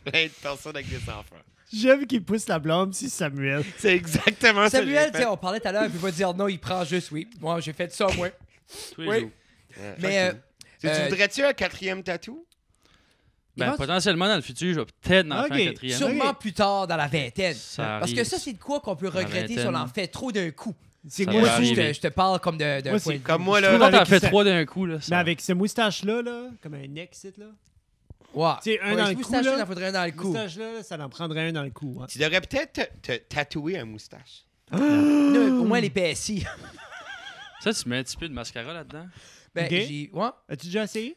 plein de personnes avec des enfants. J'aime qu'il pousse la blâme si Samuel. C'est exactement ça. que Samuel, j'ai tu sais, fait. on parlait tout à l'heure, puis il va dire non, il prend juste oui. Moi, j'ai fait ça, moi. Tous les Oui. jours. Ouais. Mais Tu voudrais-tu un 4e tatou? Ben, pense- potentiellement, dans le futur, je vais peut-être en Ok. faire un 4e. sûrement Ok. plus tard dans la vingtaine. Ça Parce que arrive. ça, c'est de quoi qu'on peut Dans la regretter si on vingtaine. en fait trop d'un coup. C'est Ça moi va Moi, aussi. arriver. je te parle comme d'un Moi, point c'est de vue. Comme moi, Je là. trouve Quand t'en avec fais ça- 3 d'un coup, là. Mais Ça... avec ce moustache-là, là, comme un exit, là. Ouais. Tu sais, un Ouais, dans ce le cou, moustache-là, là. il en faudrait un dans le Ce cou. moustache-là, ça en prendrait un dans le cou. Hein. Tu devrais peut-être te tatouer un moustache. Non, au moins les PSI. Ça, tu mets un petit peu de mascara là-dedans. Ben, Ok. j'ai. Ouais. As-tu déjà essayé?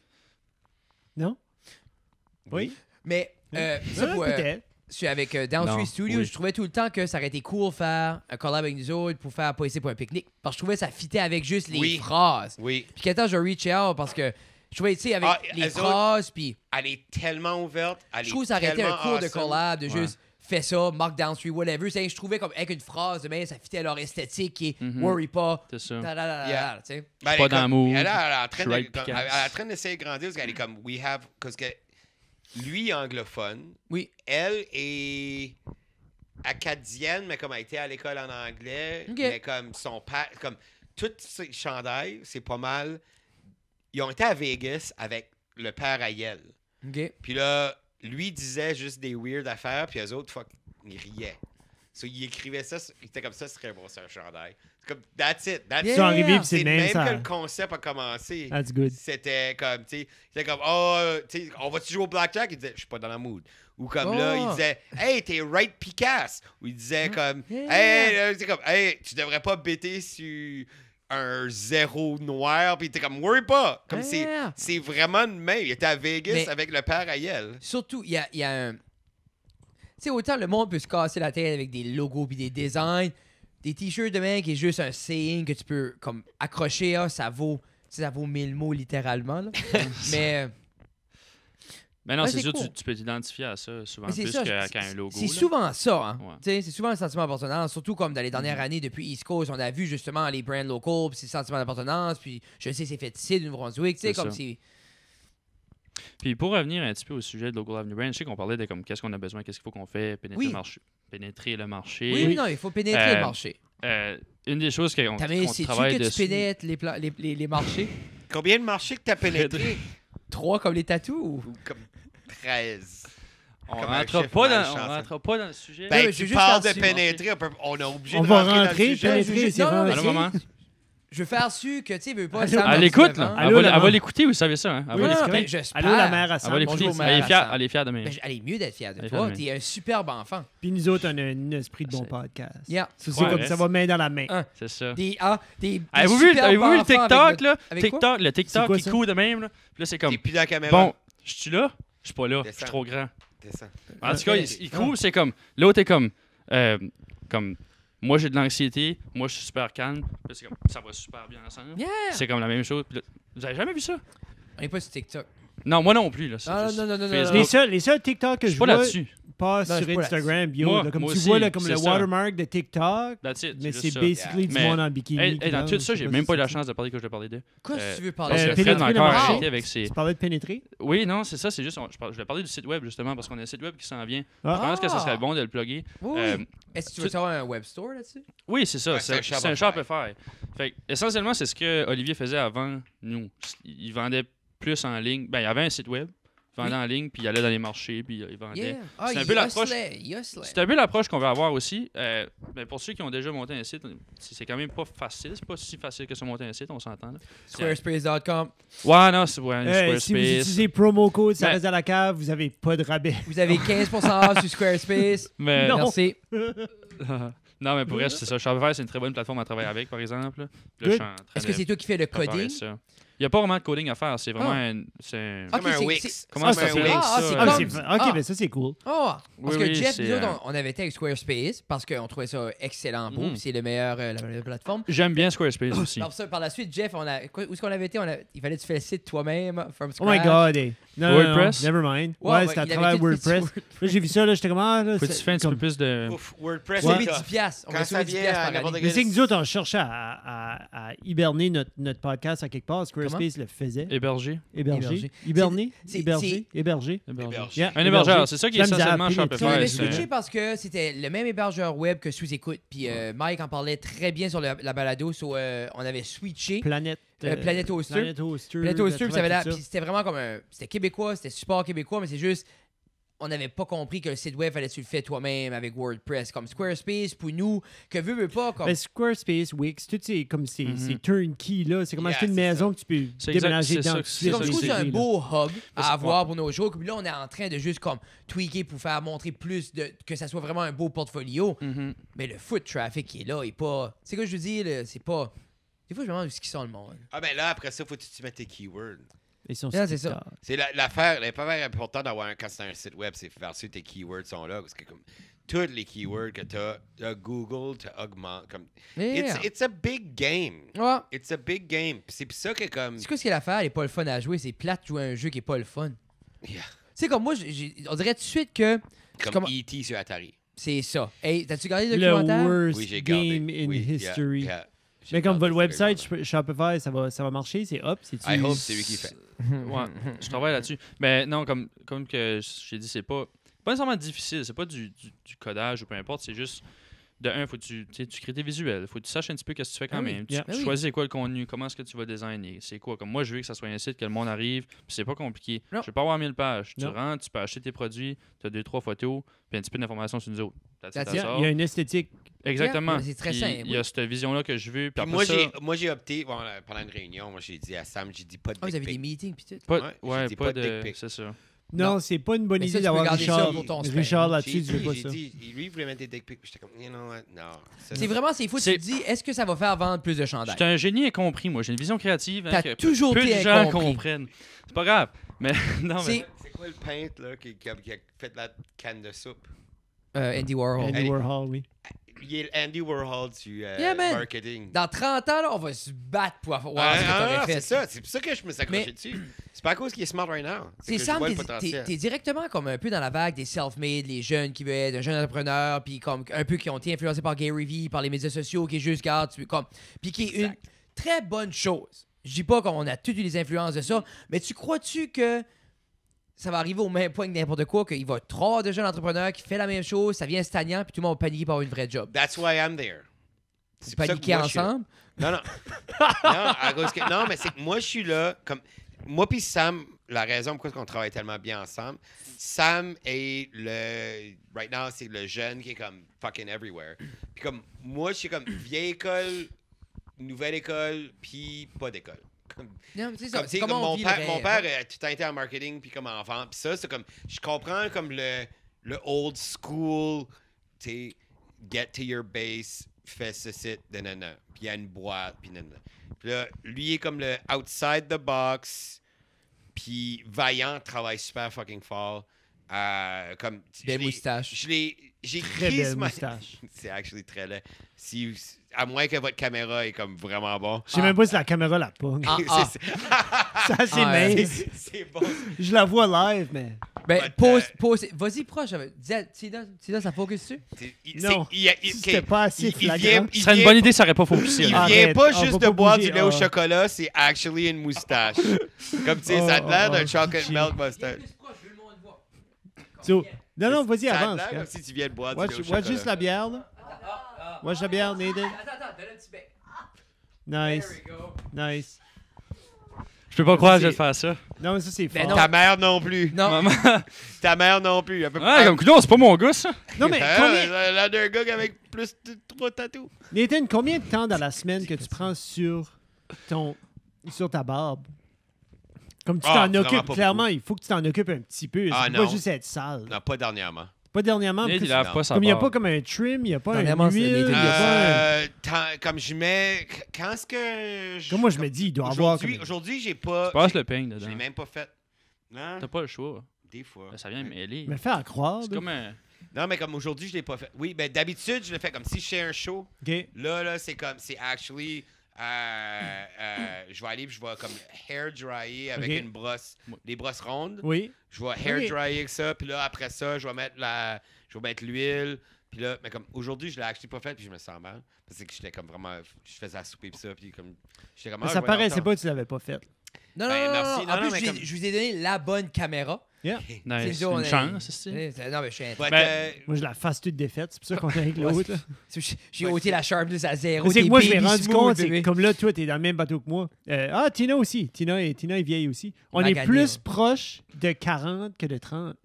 Non? Oui? Mais, ça, pour, peut-être. je suis avec Down Non, Street Studios, oui. je trouvais tout le temps que ça aurait été cool faire un collab avec nous autres pour faire pas essayer pour un pique-nique. Parce que je trouvais que ça fitait avec juste les Oui. phrases. Oui. Puis quand je reach out parce que je trouvais, tu sais, avec Ah, les eux phrases, puis Elle est tellement ouverte. je trouve que ça aurait été un tellement cours de awesome. collab de Ouais. juste fais ça, mark Down Street, whatever. Je trouvais comme avec une phrase, mais ça fitait à leur esthétique qui est Mhm. worry pas. C'est ça. Yeah. Tu sais. Ben, elle Pas est dans comme- le mood. Elle est en train Je suis de- comme- Picasso. elle est en train d'essayer de grandir parce qu'elle est comme we have parce que lui anglophone, Oui. elle est acadienne mais comme elle était à l'école en anglais, Ok. mais comme son père comme tous ses chandails, c'est pas mal. Ils ont été à Vegas avec le père à Yale. OK. Puis là, lui disait juste des weird affaires, puis eux autres, fuck, ils riaient. So, il écrivait ça, il était comme ça, ce serait bon, c'est un chandail. C'est comme, that's it, that's Yeah. Ils sont arrivés, puis c'est c'est de même même ça. que le concept a commencé. That's good. C'était comme, tu sais, c'était comme, oh, tu sais, on va-tu jouer au blackjack? Il disait, je suis pas dans la mood. Ou comme là, il Oh. disait, hey, t'es right Picasso. Ou il disait comme, Yeah. hey, c'est comme, hey, tu devrais pas bêter sur un zéro noir. Puis t'es comme, worry pas. Comme Yeah. c'est vraiment de même. Il était à Vegas Mais- avec le père à Yale. Surtout, il y a un. Tu sais, autant le monde peut se casser la tête avec des logos puis des designs, des t-shirts de mec qui est juste un saying que tu peux comme accrocher, ah, ça vaut 1000 mots littéralement. Là. Mais Mais non, Ouais, c'est c'est sûr, cool. tu peux t'identifier à ça souvent Mais c'est plus ça, qu'à un logo. c'est là. souvent ça. Hein. Ouais. Tu sais, c'est souvent le sentiment d'appartenance, surtout comme dans les dernières années depuis East Coast, on a vu justement les brands locaux, puis c'est le sentiment d'appartenance, puis je sais c'est fait ici du Nouveau-Brunswick, tu sais, C'est comme ça. c'est. Puis pour revenir un petit peu au sujet de Local Avenue Brand, je sais qu'on parlait de comme qu'est-ce qu'on a besoin, qu'est-ce qu'il faut qu'on fait, pénétrer, Oui. le marché, pénétrer le marché. Oui, non, il faut pénétrer le Euh, marché. Une des choses qu'on T'as mais qu'on sais-tu travaille que tu dessus. pénètres les marchés? Combien de marchés que t'as pénétré? 3 comme les tatous? Ou... Ou comme 13. On Comme un rentrera chef pas, malchanceux. on rentrera pas dans le sujet. mais Ben, je veux tu juste parles de faire pénétrer, on est obligé On de va rentrer dans le rentrer, sujet. pénétrer, c'est Non, vrai. mais À un c'est- moment. Je veux faire su que, tu sais, veux pas... Allô? Sam, Elle dans écoute, 19 là. ans. Allô, la Elle va maman. l'écouter, vous savez ça. Hein? Elle va Non, l'écouter. ben, j'espère. Allô, la mère à Elle Sam. va l'écouter. Bonjour, Elle est mère fière, Sam. elle est fière de moi. Ben, elle est mieux d'être fière de Elle est toi. fière de T'es un superbe enfant. Puis nous autres, on a un esprit de bon C'est- podcast. Yeah. Ça, c'est Ouais, comme reste. ça va main dans la main. Des C'est ça. des Avez-vous vu, superbes avez-vous vu le enfants TikTok, avec là? avec quoi? TikTok, le C'est TikTok quoi, qui ça? court de même, là. Puis là, c'est comme, T'es plus dans la caméra. bon, je suis là? Je suis pas là. Je Descends. suis trop grand. Descends. En tout cas, Ouais. il court, c'est comme, l'autre est comme, moi j'ai de l'anxiété, moi je suis super calme. Puis c'est comme, ça va super bien ensemble. Yeah. C'est comme la même chose. Puis Vous avez jamais vu ça? On n'est pas sur TikTok. Non, moi non plus. Là. C'est Ah, juste non. Facebook. Les seuls TikTok que Je je suis pas vois là-dessus. passent Non, je sur suis pas Instagram, bio. Moi- là, comme moi tu aussi, vois, là, comme c'est le ça. watermark de TikTok, That's it, mais juste c'est ça. basically du Mais- monde en bikini. Hey, qui dans danse, tout ça, je sais j'ai pas même si pas eu c'est la ça. chance de parler que je vais parler d'eux. Quoi, si tu veux Parce parler que de Fred pénétrer m'a le encore marché. arrêté avec ses... Tu parlais de pénétrer? Oui, non, c'est ça, c'est juste... je voulais parler du site web, justement, parce qu'on a un site web qui s'en vient. Ah. Je pense que ça Ah. serait bon de le plugger. Oui. Euh, Est-ce que tu veux savoir un web store là-dessus? Oui, c'est ça. Ouais, c'est un Shopify. Fait que, essentiellement, c'est ce que Olivier faisait avant nous. Il vendait plus en ligne. Ben, il y avait un site web. Il vendait Oui. en ligne, puis il allait dans les marchés, puis il vendait. Yeah. Ah, C'est un il peu l'approche- hustlait. C'est un peu l'approche qu'on veut avoir aussi. Ben, pour ceux qui ont déjà monté un site, c'est quand même pas facile. C'est pas si facile que ça monter un site, on s'entend. Là. Squarespace.com. Ouais, non, c'est ouais, Si vous Squarespace. utilisez promo code, ça Ben- reste à la cave, vous avez pas de rabais. Vous avez 15% off sur Squarespace. Mais, Non. Merci. non, mais pour reste, c'est ça. Shopify, c'est une très bonne plateforme à travailler avec, par exemple. Là, je suis en train Est-ce que de c'est toi qui fais le préparer coding? ça. Il n'y a pas vraiment de coding à faire. C'est vraiment Ah. c'est un... Ok, Comme un c'est- Wix. Comment Ah, ça c'est s'appelle Wix. ça? Ah, c'est Ah, comme- ok, Ah. ben ça c'est cool. Oh, parce Oui, que oui, Jeff, c'est, nous autres, on avait été avec Squarespace parce qu'on trouvait ça excellent beau, Mhm. puis c'est le meilleur, la meilleure plateforme. J'aime bien Squarespace aussi. Alors, ça, par la suite, Jeff, où est-ce qu'on avait été? Il fallait que tu fasses le site toi-même, from Oh my scratch. god, hey. Non, WordPress? never mind. Ouais, Ouais, ouais, c'était à il avait travers tout fait WordPress. sur Là, j'ai vu ça, là, j'étais comme, ah, là, Faut que tu c'est fasses un petit peu comme- plus de... Ouf, WordPress, Sauver c'est 10 tough. piastres. On Quand va ça sauver 10 vient piastres à par n'importe année. Mais c'est que nous autres, on cherchait à hiberner notre podcast à quelque part. Squarespace le faisait. Héberger. Héberger. Hiberner? c'est- Héberger. Héberger. Héberger. Yeah, Un hébergeur, c'est ça qui est Ça me dit à essentiellement appeler les Puis on avait Shopify. switché parce que c'était le même hébergeur web que Sous-Écoute. Puis Mike en parlait très bien sur la balado. On avait switché. Planète. Planet Hoster. Planet Hoster. Planet Hoster, puis ça avait l'air- tout ça. puis c'était vraiment comme un. C'était québécois, c'était support québécois, mais c'est juste. On n'avait pas compris que le site web, fallait que tu le fais toi-même avec WordPress. Comme Squarespace, pour nous, que veut pas. Comme... Ben, Squarespace, Wix, tout c'est comme ces turnkey là, c'est comme Yeah, acheter une c'est maison que tu peux C'est exact, déménager c'est dedans ça tout que de c'est suite. Comme ça je trouve que que c'est un là. beau hub Parce- à avoir pour nos jours. Puis là, on est en train de juste comme tweaker pour faire montrer plus de que ça soit vraiment un beau portfolio. Mhm. Mais le foot traffic qui est là, il est pas. C'est quoi je veux dire, là, c'est pas. Des fois, je me demande où est-ce qu'ils sont le monde. Ah, ben là, après ça, faut que tu mettes tes keywords. Ils sont Yeah, c'est sur ça. TikTok. C'est l'affaire importante d'avoir quand c'est un site web, c'est faire sûr que tes keywords sont là. Parce que comme tous les keywords que t'as Google te augmente. Comme, Yeah. it's a big game. Ouais. It's a big game. Puis c'est pour ça que comme. C'est quoi ce qu'il y a à faire? Elle est pas le fun à jouer. C'est plate de jouer à un jeu qui est pas le fun. Yeah. C'est comme moi, on dirait tout de suite que Comme Comment- E.T. sur Atari. c'est ça. Hey, t'as-tu regardé le Le documentaire? worst Oui, j'ai gardé. game in Oui, yeah, history. yeah. J'ai Mais comme gardé votre ce website documentaire. Shopify, ça va marcher, c'est up, c'est I hope c'est lui qui fait. Ouais, je travaille là-dessus. Mais non, comme que j'ai dit, c'est pas nécessairement difficile. C'est pas du codage ou peu importe. C'est juste, de un, faut que tu crées tes visuels. Faut que tu saches un petit peu qu'est-ce que tu fais quand Ah oui, même. yeah. Tu Ah oui. choisis quoi le contenu, comment est-ce que tu vas designer. C'est quoi. Comme moi, je veux que ça soit un site que le monde arrive, puis c'est pas compliqué. Non. Je veux pas avoir 1000 pages. Tu Non. rentres, tu peux acheter tes produits, tu as 2-3 photos, puis un petit peu d'informations sur nous autres. That's it, That's that's it. all. Il y a une esthétique. Exactement. Yeah, mais c'est très Puis simple, Il y a oui. cette vision-là que je veux. Puis Puis après moi, ça, j'ai opté, bon, pendant une réunion, moi, j'ai dit à Sam, j'ai dit pas de Ah, vous avez des dick pic. meetings pis tout. pas, Ouais, ouais, j'ai dit pas pas de de. dick pic. C'est ça. Non, Non. c'est pas une bonne Mais ça, idée tu peux d'avoir garder ça Richard. pour ton spam. Richard là-dessus, J'ai tu veux dit, pas j'ai ça. dit, lui, il voulait mettre des dick pics. Puis j'étais comme, you know what, non. ça, C'est vraiment, c'est fou. Tu C'est- te dis, est-ce que ça va faire vendre plus de Je chandails? suis un génie incompris, moi. J'ai une vision créative. T'as que toujours peu de été gens incompris. comprennent. C'est pas grave. Mais non, mais. C'est C'est quoi le peintre, là, qui a fait la canne de soupe? Andy Warhol. Andy Allez. Warhol, oui. Il est Andy Warhol du Yeah, man. marketing. Dans 30 ans, là, on va se battre pour avoir Ah, ce que t'aurais fait. c'est ça. C'est pour ça que je me suis accroché Mais- dessus. C'est pas à cause qu'il est smart right now. C'est que je Sam, vois le t'es potentiel. directement comme un peu dans la vague des self-made, les jeunes qui veulent être un jeune entrepreneur, puis comme un peu qui ont été influencés par Gary Vee, par les médias sociaux, qui est juste, regarde, puis qui est une Exact. très bonne chose. Je dis pas qu'on a toutes les influences de ça, mais tu crois-tu que ça va arriver au même point que n'importe quoi, qu'il va trop de jeunes entrepreneurs qui fait la même chose, ça vient stagnant, puis tout le monde va paniquer pour avoir une vraie job. That's why I'm there. C'est pour ça que Paniquer moi, je suis là. ensemble. Non, non. non, à cause que, non, mais c'est que moi, je suis là. Comme, moi puis Sam, la raison pourquoi on travaille tellement bien ensemble, Sam est le... Right now, c'est le jeune qui est comme fucking everywhere. Puis comme, moi, je suis comme vieille école, nouvelle école, puis pas d'école. Comme, Non, mais c'est ça. comme, C'est tu sais, comment comme on mon vit père, le mon rêve. père a tout le temps été en marketing, puis comme en vente. Puis ça, c'est comme, je comprends comme le old school, tu sais, get to your base, fais ce site, nanana. Puis il y a une boîte, puis nanana. Puis là, lui il est comme le outside the box, puis vaillant, travaille super fucking fort. Comme, Belle moustache. Je l'ai j'ai Très kiss belle my- moustache. C'est actually très laid. À moins que votre caméra est comme vraiment bon. Je sais même pas si la caméra la pogne. C'est- C'est assez Ah, ouais. mince. c'est bon. Je la vois live, mais... Ben, But, pose. Vas-y, proche. Tu là, ça focus dessus? Non, si c'était pas assez il flagrant. vient- Ce serait une bonne idée, ça aurait pas focusé. Il là. Arrête, vient pas on juste va de pas boire bouger, du lait au ah. chocolat, c'est actually une moustache. Comme tu sais, ça a l'air d'un chocolate shit. milk moustache. So, non, vas-y, Ça a avance. l'air Gars. comme si tu viens de boire du Watch, lait au watch chocolat. juste la bière, là. Watch la bière, Nathan. Attends, donne un petit bec. Nice, There we go. nice. Je peux pas croire que je vais te faire ça. Non, mais ça, c'est Ben fort. non. Ta mère non plus. Non. Maman. Ta mère non plus. Elle peut Ouais, comme coudonc, c'est pas mon gars, ça. Non, mais combien... Là, d'un gars avec plus de 3 tatous. Nathan, combien de temps dans la semaine que tu prends sur ta barbe? Comme tu Ah, t'en vraiment occupes, pas clairement, il faut que tu t'en occupes un petit peu. Ah, Ça peut pas non. juste être sale. Non, pas dernièrement. Pas dernièrement. Nate, plus- il lave pas sa Comme il n'y a pas barbe. comme un trim, il n'y a pas Dernièrement, un c'est huile, il Nathan, n'y a pas un... Comme je mets. Quand est-ce que. Comme moi, je me dis, il doit avoir... Aujourd'hui, comme- aujourd'hui, j'ai pas. Tu passes le peigne Je dedans. l'ai même pas fait. Non, T'as pas le choix. des fois. Ça vient mêler. Mais fais à croire. C'est là. comme un... Non, mais comme aujourd'hui, je l'ai pas fait. Oui, ben d'habitude, je le fais comme si je fais un show. OK. Là, c'est comme. C'est actually. Je vais aller puis je vais comme hair dryer avec Ok. une brosse. Des brosses rondes. Oui. Je vais hair Ok. dryer avec ça. Puis là, après ça, je vais mettre l'huile. Puis là, mais comme aujourd'hui, je l'ai actually pas fait puis je me sens mal. Parce que j'étais comme vraiment. Je faisais la soupe et ça. Puis comme. J'étais comme. Mais ah, ça je vais dans le paraissait temps. pas que tu l'avais pas fait. Non, Ben, non, merci. non. Non, En non, plus, mais comme- je vous ai donné la bonne caméra. Nice. nous, on Une est- chance, c'est... Non, mais je suis But, Ben, Moi, je la fasse toute défaite. C'est pour ça qu'on est avec l'autre. là. J'ai ôté la sharpness à zéro. C'est que t'es moi, je m'ai baby rendu smooth, compte, c'est bébé. que comme là, toi, t'es dans le même bateau que moi. Tina aussi. Tina est vieille aussi. On est Magané, plus ouais. proche de 40 que de 30.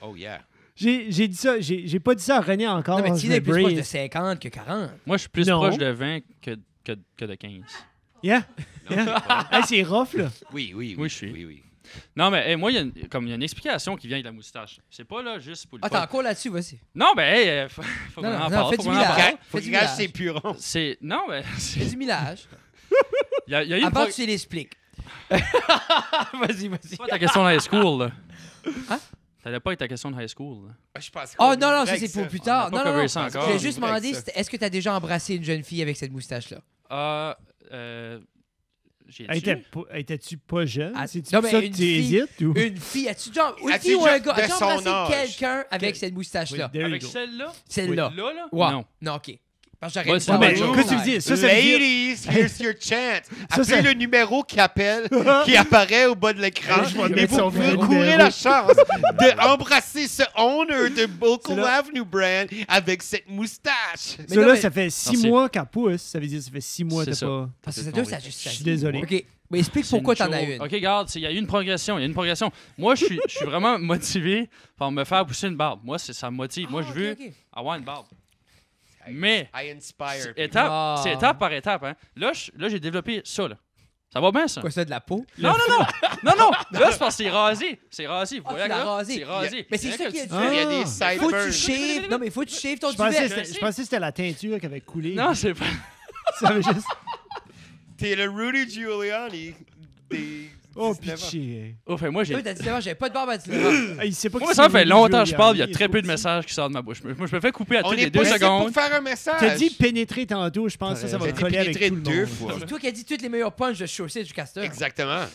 oh yeah. J'ai dit ça, j'ai pas dit ça à René encore. Non, mais je Tina me est plus proche de brace. 50 que 40. Moi, je suis plus Non. proche de 20 que de 15. Yeah? Non, Yeah. c'est pas- Hey, c'est rough, là. Oui, Oui, je suis. Oui. Non, mais hey, moi, il y a une explication qui vient avec la moustache. C'est pas là juste pour le Ah, t'es fun. encore là-dessus, vas-y. Non, ben, hey, faut qu'on Non, en non, parle. fais Faut du qu'on en millage. parle. Faut Fais qu'il du gâche millage. ses purons. C'est... Non, mais... Fais du millage. Il y a eu une Avant pro- que tu l'expliques. Vas-y. pas ta question de high school, là. Hein? T'allais pas avec ta question de high school, là. Je pense Oh qu'on non, non, est ça vrai c'est que pour plus tard. On a Non, pas non, cover non. ça encore. Je voulais On juste est vrai demander, que ça. est-ce que t'as déjà embrassé une jeune fille avec cette moustache-là? Étais-tu pas jeune? Ah, C'est-tu non, pour mais ça que une tu fille- hésites? Ou... Une fille, as-tu déjà... Une As-tu fille ou déjà un gars? de As-tu son embrassé âge? quelqu'un avec Ok. cette moustache-là? There you Avec go. celle-là? Celle-là. Là, là? Ouais. Non. Non, OK. Parce que j'aurais Ouais, dit c'est Non, pas mais autre chose. qu'est-ce que tu veux dire? Ça veut dire... Ladies, here's your chance. Ça, Appelez ça- le numéro qui appelle, qui apparaît au bas de l'écran. Je vais Et mettre vous son vrai courez numéro. la chance d'embrasser ce owner de C'est Buckle là. Avenue Brand avec cette moustache. Mais Ça, non, là, mais- ça fait 6 Merci. mois qu'elle pousse. Ça veut dire que ça fait 6 mois que C'est t'as ça. pas... Parce que C'est c'est deux, ton ça vrai. juste... Je suis désolé. OK. Mais explique C'est pourquoi une t'en as chose. une. OK, regarde, il y a eu une progression. Moi, je suis vraiment motivé par me faire pousser une barbe. Moi, ça me motive. Moi, je veux OK. avoir une barbe. Mais, I inspire. c'est Ah. étape par étape. Hein. Là, j'ai développé ça. Là. Ça va bien, ça? Quoi, ça, de la peau? Non. Là, c'est parce que c'est rasé. C'est rasé. Vous Ah, voyez, tu l'as là? rasé. C'est rasé. Mais c'est Hein, ça que qui est tu- dur. Il y a des Faut que tu sideburns. shaves. Non, mais faut que tu shaves ton Je pensais, duvet. je pensais que c'était la teinture qui avait coulé. Non, c'est pas... Ça avait juste... T'es le Rudy Giuliani des Oh, 19 ans. pitié. Oh, fait, moi, j'ai... Oui, t'as 19 ans, j'avais pas de barbe à 19 ans. Ah, il sait pas Moi, que ça c'est fait Rudy longtemps que je parle, il y a Giuliani, très peu de faut messages qui sortent de ma bouche. Moi, je me fais couper à On toutes est les pas 2 ici pour secondes. faire un message. T'as dit pénétrer tantôt, je pense que ça va J'ai été coller avec pénétré tout le deux monde. fois. C'est toi qui as dit toutes les meilleures punches de chaussée jusqu'à ça. Exactement.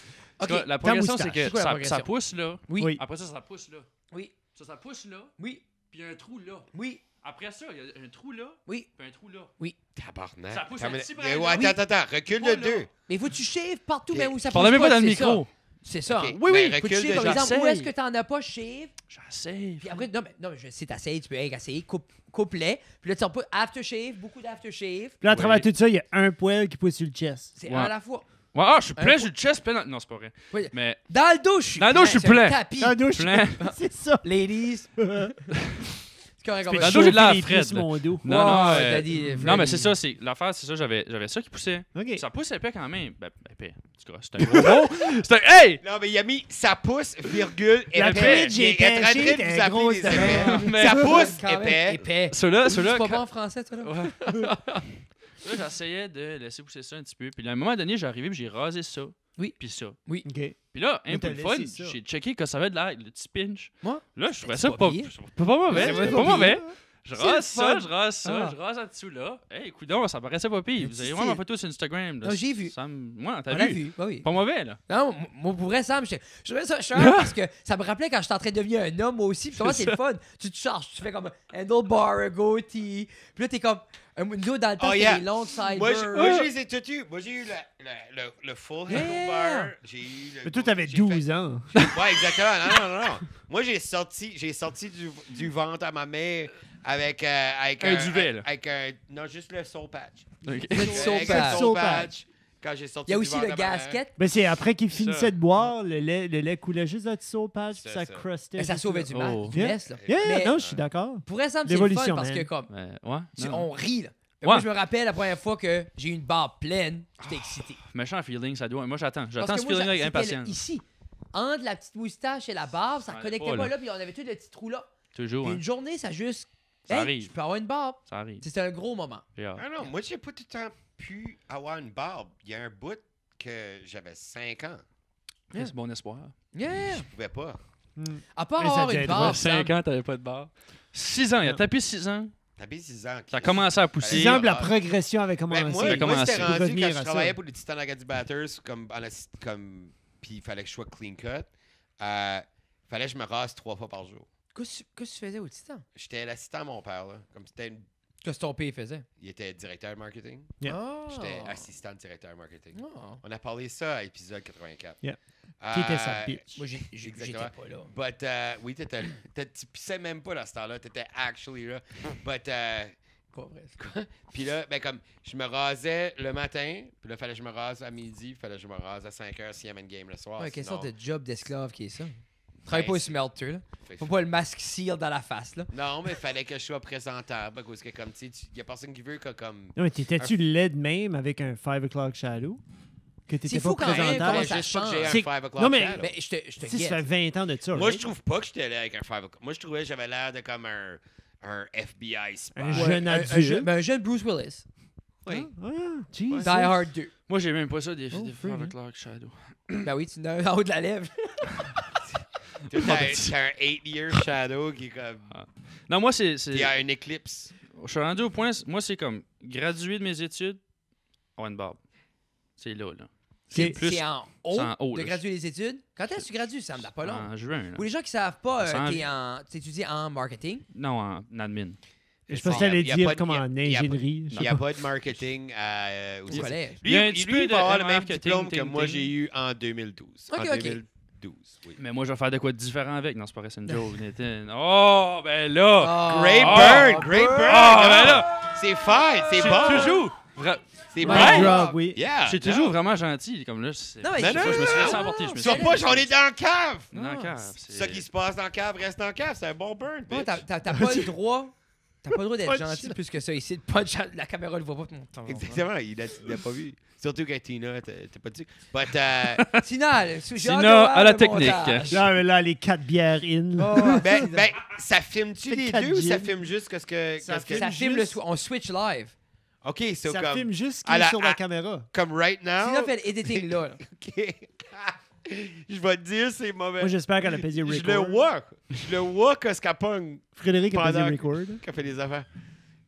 En tout cas, OK. la progression, moustache. c'est que C'est quoi la ça progression? pousse là. Oui. Oui. Après ça pousse là. Oui. Ça pousse là. Oui. Puis il y a un trou là. Oui. Après ça, il y a un trou là. Oui. Puis un trou là. Tabarnak. Ça pousse Attends, un petit mais- brin, ouais, là. attends, recule Pas de là. 2. Mais faut que tu shaves partout, Ok. même où ça Je parlais pousse même pas dans le c'est ça. micro. C'est ça. Ok, Oui, mais oui. Faut que tu recule shaves, de par exemple, où j'essaye. est-ce que t'en as pas shave? J'essaie. Puis après, non, mais je sais, t'essayes, tu peux essayer, coupe-les. Puis là, tu sors pas aftershave, beaucoup d'aftershave. Puis là, à travers Oui. tout ça, il y a un poil qui pousse sur le chest. C'est Ouais. un à la fois. Ouais, ah, je suis Un plein coup. sur le chest, plein. Non, c'est pas vrai. Oui. Mais Dans le dos, je suis Dans le dos, je suis C'est un plein. tapis. Dans la douche. plein. C'est ça. Ladies. C'est correct, on Dans va le dos, j'ai de l'air Chauffer les Fred, pieds sur là. mon dos. Non, Wow, non. t'as dit, Non, Freddy. mais c'est ça, c'est l'affaire, c'est ça, j'avais ça qui poussait. OK. Ça pousse épais quand même. Ben, épais. En tout cas, c'est un gros mot. C'est un. Hey! Non, mais il a mis ça pousse, virgule, La épais. bridge est Il est en train cachée, de vous t'es appeler grosse des de épais. merde. Mais- Ça pousse, Quand même épais. épais. Ceux-là, C'est pas quand- bon en français, toi, là? Ouais. Là, j'essayais de laisser pousser ça un petit peu. Puis à un moment donné, j'ai arrivé, puis j'ai rasé ça. Oui. Puis ça. OK. Puis là, Mais un t'as peu de fun, laissé ça. j'ai checké que ça avait de l'air, le petit pinch. Moi? Là, je trouvais C'est ça pas pas pire. pas mauvais. C'est C'est pas pas mauvais. pire. Je C'est le rase ça, fun. je rase ça, Ah. je rase en dessous là. Hey, coudonc, ça paraissait pas pire. Vous avez voir ma photo sur Instagram. Là. Ah, j'ai vu. Moi, t'as On l'a vu? vu. Bah oui. Pas mauvais, là. Non, moi, pour vrai, Sam, je trouvais ça cher parce que ça me rappelait quand j'étais en train de devenir un homme, moi aussi. Puis comment c'est le fun. Tu te charges, tu fais comme un handlebar, un goatee. Puis là, t'es comme. Nous autres, dans le temps, Oh, c'était yeah. des longs sideburns. Moi, je les ai tous eus. Moi, j'ai eu le full Yeah. handlebar. J'ai eu le Mais toi, t'avais j'ai 12 fait- ans. Ouais, exactement. Non. Moi, j'ai sorti du ventre à ma mère avec Un duvet, là. Avec un. Non, juste le soul patch. Ok. Le soul Avec patch. le Soul soul patch. patch. Quand j'ai sorti Il y a du aussi ventre le à ma mère. gasket. Ben, c'est après qu'il Ça. finissait de boire, le lait coulait juste dans le soul patch, puis C'est ça ça. crustait. Mais ça juste sauvait là. du mal, Oh. du mess, là. Yeah, Mais non, je suis d'accord. pour elle, Sam, c'est le L'évolution, fun parce man. que comme. Ouais. non. On rit, là. Mais Ouais. moi, je me rappelle la première fois que j'ai eu une barbe pleine, j'étais excité. Méchant feeling, ça doit. Moi, j'attends. Parce J'attends que ce moi, feeling avec c'était impatience. ici, entre la petite moustache et la barbe, ça Ça ne allait connectait pas, pas là. là, puis on avait tout le petit trou là. Toujours, Puis hein. une journée, ça juste. Ça Hey, arrive. je peux avoir une barbe. Ça arrive. C'était un gros moment. J'ai hâte. Ah non, moi, j'ai pas tout le temps pu avoir une barbe. Il y a un bout que j'avais 5 ans. Yeah. C'est bon espoir. Yeah! Je pouvais pas. À part Mais ça avoir devait une être barbe, 5 Sam, ans, t'avais pas de barre. 6 ans, il a Non. tapé 6 ans. T'avais 6 ans. Ça a commencé à pousser. Exemple, la progression avait commencé. Ben, Ça a moi, commencé. c'était Pour rendu revenir quand je à travaillais ça. pour les Titans Acadie Batters, comme puis il fallait que je sois clean cut. Fallait que je me rase 3 fois par jour. qu'est-ce que tu faisais au titan? J'étais l'assistant à mon père, là. Comme c'était Qu'est-ce que ton père faisait? il était directeur marketing. Yeah. Ah. J'étais assistant directeur marketing. Ah. On a parlé de ça à épisode 84. Yeah. Qui était sa Euh, bitch? Moi, j'étais Exactement. pas là. But, oui, tu pissais même pas dans ce temps-là. T'étais actually là. But, Pas vrai. puis là, ben comme, je me rasais le matin, puis là, fallait que je me rase à midi, fallait que je me rase à 5h s'il y avait une game le soir. Ouais, quelle sinon- sorte de job d'esclave qui est ça? Travaille Ben, pas au smelter, là. Fait- Faut pas le masque seal dans la face, là. Non, mais fallait que je sois présentable, parce que comme, tu sais, y a personne qui veut que comme... Non, mais t'étais-tu laid de même avec un 5 o'clock shadow? Que t'étais C'est pas fou quand même, présentable? comment Fallait ça juste pas que j'ai un C'est- 5 o'clock non, mais- shadow. Mais je te Tu sais, ça guette. fait 20 ans de ça. Moi, right? je trouve pas que j'étais là avec un 5 o'clock. Moi, je trouvais que j'avais l'air de comme un FBI spy. Un jeune adulte. Un jeune Bruce Willis. Oui. Ah, Jesus. Die Hard 2. Moi, j'ai même pas ça des Oh, 5 free, o'clock shadow. Ben oui, tu n'as en haut de la lèvre. T'as un 8-year shadow qui est comme... Non, moi, c'est. Il y a un éclipse. Je suis rendu au point. Moi, c'est comme gradué de mes études, avoir une barbe. C'est là, là. C'est- plus- C'est en haut, c'est en haut, de là. graduer les études. Quand est-ce que tu gradues, Sam? T'as pas long. En juin, là. Pour les gens qui savent pas, C'est en- tu étudies en marketing. Non, en admin. Je pense que t'allais Il y a dire pas de- comme il y a- en il y a pas- ingénierie. je Il sais n'y a pas. pas de marketing au Au collège. Il y a un Lui, petit lui, peu il va avoir de le même marketing, diplôme que ting, moi ting. j'ai eu en 2012. Ok, en ok. 2012, oui. Mais moi, je vais faire de quoi de différent avec. Non, c'est pas vrai, c'est une joke. Nathan. Oh, ben là! Oh, Great Oh, burn! Great burn! Ah, ben là! C'est fine! C'est C'est bon! toujours! C'est My bon! drop, oui. Yeah! C'est toujours vraiment gentil. Comme là, c'est. Non, mais Non, c'est non, ça, je me suis non, laissé non, emporter. Je me non, suis Sois pas, j'en ai dans la cave! Dans la cave. Ça qui se passe dans la cave reste dans la cave. C'est un bon burn, Non, bitch. t'as pas le droit. T'as pas le droit d'être Punch. gentil plus que ça. Ici, le punch, la caméra le voit pas. Exactement, il l'a pas vu. Surtout que Tina, t'es pas dessus. But, Tina, j'ai Tina hâte de voir à la le technique. montage. Là, mais là, les 4 bières in. Oh, ben, ça filme-tu C'est les 4 deux ou ça gin. filme juste que ce que... Ça qu'est-ce que- ça filme le juste- on switch live. OK, so Ça comme... filme juste ce qui à est la- sur la à- caméra. Comme right now... Tina fait l'editing là. OK. Je vais te dire, c'est mauvais. Moi, j'espère qu'elle a pesé Je le record. vois. Je le vois que ce qu'elle pogne Frédéric a pesé Pendant- record. qu'elle fait des affaires.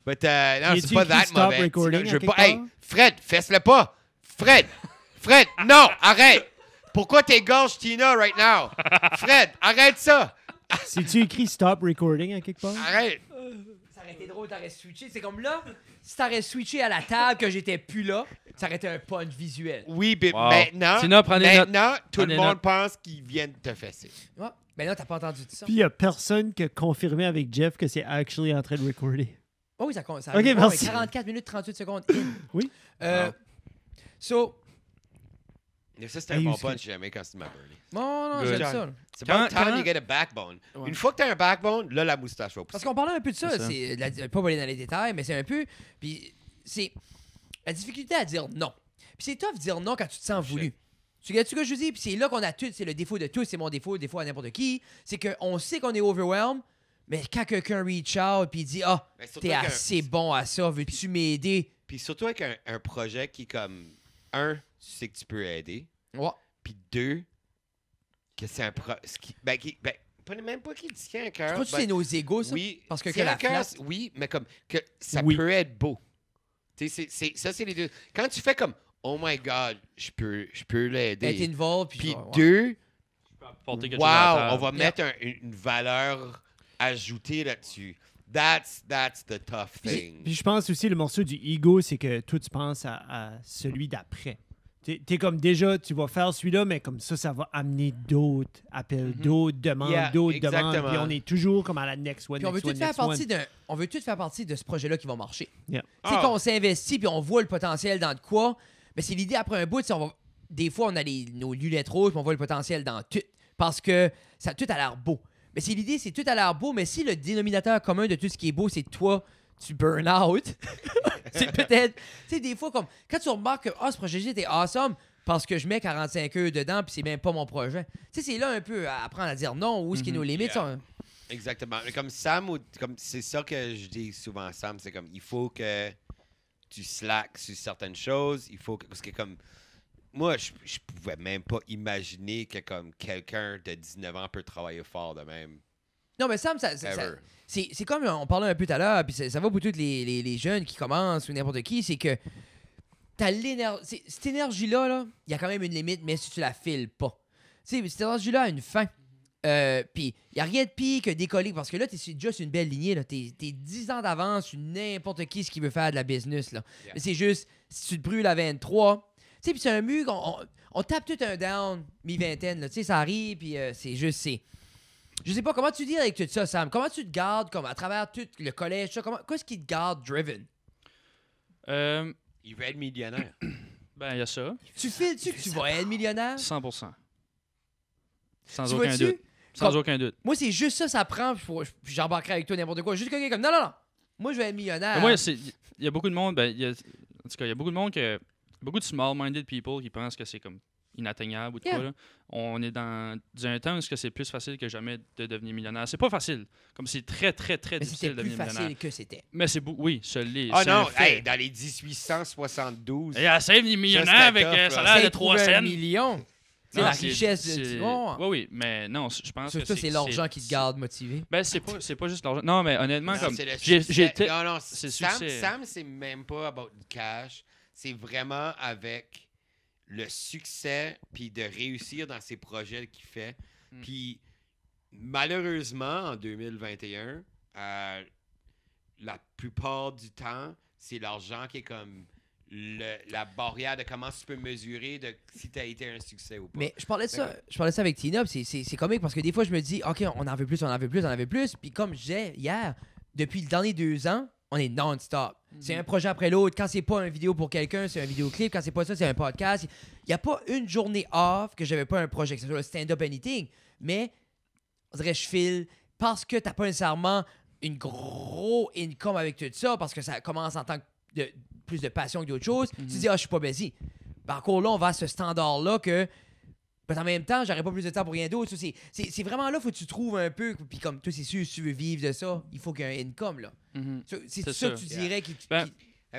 But, non, Y c'est a-tu pas écrit that stop mauvais. recording Je à veux quelque pas... Hey, part? Fred, fesse-le pas. Fred, non, arrête. Pourquoi t'égorges Tina right now? Fred, arrête ça. C'est-tu écrit stop recording à quelque part? Arrête. Ça aurait été drôle, t'aurais switché. C'est comme là, si t'aurais switché à la table que j'étais plus là, ça aurait été un punch visuel. Oui, mais Wow. maintenant, Tina, prends des notes. maintenant tout Prends le des monde notes. pense qu'ils viennent te fesser. Ouais. Mais là, t'as pas entendu de ça. Puis il y a personne qui a confirmé avec Jeff que c'est actually en train de recorder. Oh oui, ça compte. Ça Ok, arrive. merci. 44 minutes 38 secondes in. Oui. Wow. So, Mais ça, c'était Hey, un bon aussi. punch jamais quand tu m'as burné. non, Good. j'aime ça. là. C'est Quand- about time quand- you get a backbone. Ouais. Une fois que t'as un backbone, là, la moustache va Parce pousser. qu'on parlait un peu de ça. C'est ça. C'est pas aller dans les détails, mais c'est un peu. Puis c'est la difficulté à dire non. Puis c'est tough de dire non quand tu te sens voulu. Tu sais ce que je dis? Puis c'est là qu'on a tout. C'est le défaut de tous. C'est mon défaut, le défaut à n'importe qui. C'est qu'on sait qu'on est overwhelmed, mais quand quelqu'un reach out puis dit ah, Mais surtout t'es avec un- assez bon à ça, veux-tu m'aider? Puis surtout avec un projet qui, comme, un, tu sais que tu peux aider. Ouais. Puis deux, que c'est un même pas qui dit qu'il y a un Tu cœur. crois que c'est nos égos, ça? Oui, Parce que s'il y a la un cœur, flatte- oui, mais comme que ça Oui. peut être beau. Tu sais, ça, c'est les deux. Quand tu fais comme, oh my God, je peux Être l'aider. involved, puis Puis ouais. deux, Porter quelque wow, chose à la on table. va mettre une valeur ajoutée là-dessus. That's the tough thing. Puis je pense aussi, le morceau du ego, c'est que toi, tu penses à celui d'après. T'es comme déjà, tu vas faire celui-là, mais comme ça va amener d'autres appels, d'autres demandes, Yeah, d'autres demandes. exactement. Puis on est toujours comme à la next one, Puis on veut next one, tout faire next one. partie on veut tout faire partie de ce projet-là qui va marcher. Yeah. Tu sais, Ah. quand on s'investit puis on voit le potentiel dans de quoi, mais c'est l'idée après un bout, tu sais, des fois on a nos lunettes roses puis on voit le potentiel dans tout. Parce que ça tout a l'air beau. Mais c'est l'idée, c'est tout a l'air beau, mais si le dénominateur commun de tout ce qui est beau, c'est toi, tu burn out, c'est peut-être. Tu sais, des fois, comme quand tu remarques que ce projet était awesome parce que je mets 45 heures dedans puis c'est même pas mon projet. Tu sais, c'est là un peu à apprendre à dire non, où est-ce qu'il y a nos limites. Yeah. ça. Exactement. Mais comme Sam, comme c'est ça que je dis souvent à Sam, c'est comme il faut que tu slacks sur certaines choses. Il faut que, parce que comme moi, je pouvais même pas imaginer que comme quelqu'un de 19 ans peut travailler fort de même. Non, mais Sam, Ever. c'est comme on parlait un peu tout à l'heure, puis ça va pour tous les jeunes qui commencent ou n'importe qui, c'est que t'as l'énergie. Cette énergie-là, là, il y a quand même une limite, mais si tu la files pas. Tu sais, cette énergie-là a une fin. Puis il n'y a rien de pire que décoller, parce que là, t'es déjà sur une belle lignée. T'es 10 ans d'avance sur n'importe qui ce qui veut faire de la business. Là. Yeah. Mais c'est juste, si tu te brûles à 23, tu sais, puis c'est un mur, on tape tout un down, mi-vingtaine, là, tu sais, ça arrive, puis c'est juste, je sais pas, comment tu dis avec tout ça, Sam? Comment tu te gardes, comme à travers tout le collège, ça, qu'est-ce qui te garde driven? Il veut être millionnaire. Ben, il y a ça. Tu files-tu que tu vas être millionnaire? 100%. Sans Tu aucun vois-tu? doute. Sans Comme- aucun doute. Moi, c'est juste ça, ça prend, puis j'embarquerai avec toi n'importe quoi. Juste quelqu'un comme, non, moi, je vais être millionnaire. Mais moi, il y a beaucoup de monde, en tout cas, il y a beaucoup de monde beaucoup de small-minded people qui pensent que c'est comme inatteignable ou de Yeah. quoi, là. On est dans un temps où c'est plus facile que jamais de devenir millionnaire. C'est pas facile. Comme c'est très, très, très Mais difficile c'était de plus devenir millionnaire. facile que c'était. Mais c'est oui, ça l'est. Ah c'est non, un fait. hey, dans les 1872. Et à devenir millionnaire c'était avec tough, un là. salaire de C'est 3 trouver un cents. million. C'est Non, la richesse. Oui, oui, mais non, je pense Sur que ça, c'est l'argent qui te c'est- garde motivé. Ben, c'est pas juste l'argent. Non, mais honnêtement, Non, comme c'est le j'ai succès. été. Non, c'est le Sam, succès. Sam, c'est même pas about the cash. C'est vraiment avec le succès puis de réussir dans ses projets qu'il fait. Mm. Puis malheureusement, en 2021, la plupart du temps, c'est l'argent qui est comme la barrière de comment tu peux mesurer de si tu as été un succès ou pas. Mais je parlais de ça avec Tina, puis c'est comique parce que des fois, je me dis, OK, on en veut plus, on en veut plus, on en veut plus. Puis comme je disais hier, depuis le dernier 2 ans, on est non-stop. C'est un projet après l'autre. Quand c'est pas une vidéo pour quelqu'un, c'est un vidéoclip. Quand c'est pas ça, c'est un podcast. Il n'y a pas une journée off que j'avais pas un projet, que ce soit le stand-up anything. Mais, on dirait, je file parce que t'as pas nécessairement une gros income avec tout ça, parce que ça commence en tant que plus de passion que d'autres choses. Tu te dis, je suis pas busy. Ben, encore là, on va à ce standard-là que. Mais en même temps, j'aurais pas plus de temps pour rien d'autre. Ça, c'est vraiment là, faut que tu trouves un peu. Puis comme toi, c'est sûr, si tu veux vivre de ça, il faut qu'il y ait un income, là. Mhm. C'est C'est ça ça. que tu dirais qui, Ben,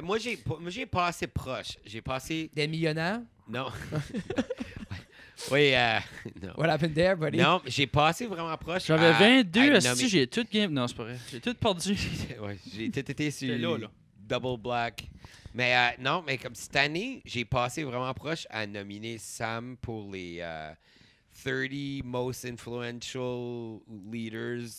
Moi, j'ai passé proche. J'ai passé... d'être millionnaire. Non. Oui, non. What happened there, buddy? Non, j'ai passé vraiment proche. J'avais à 22, être esti, j'ai tout game. Non, c'est pas vrai. J'ai tout perdu. Ouais, j'ai tout été sur J'étais là. Double Black. Mais non, mais comme cette année, j'ai passé vraiment proche à nominer Sam pour les 30 most influential leaders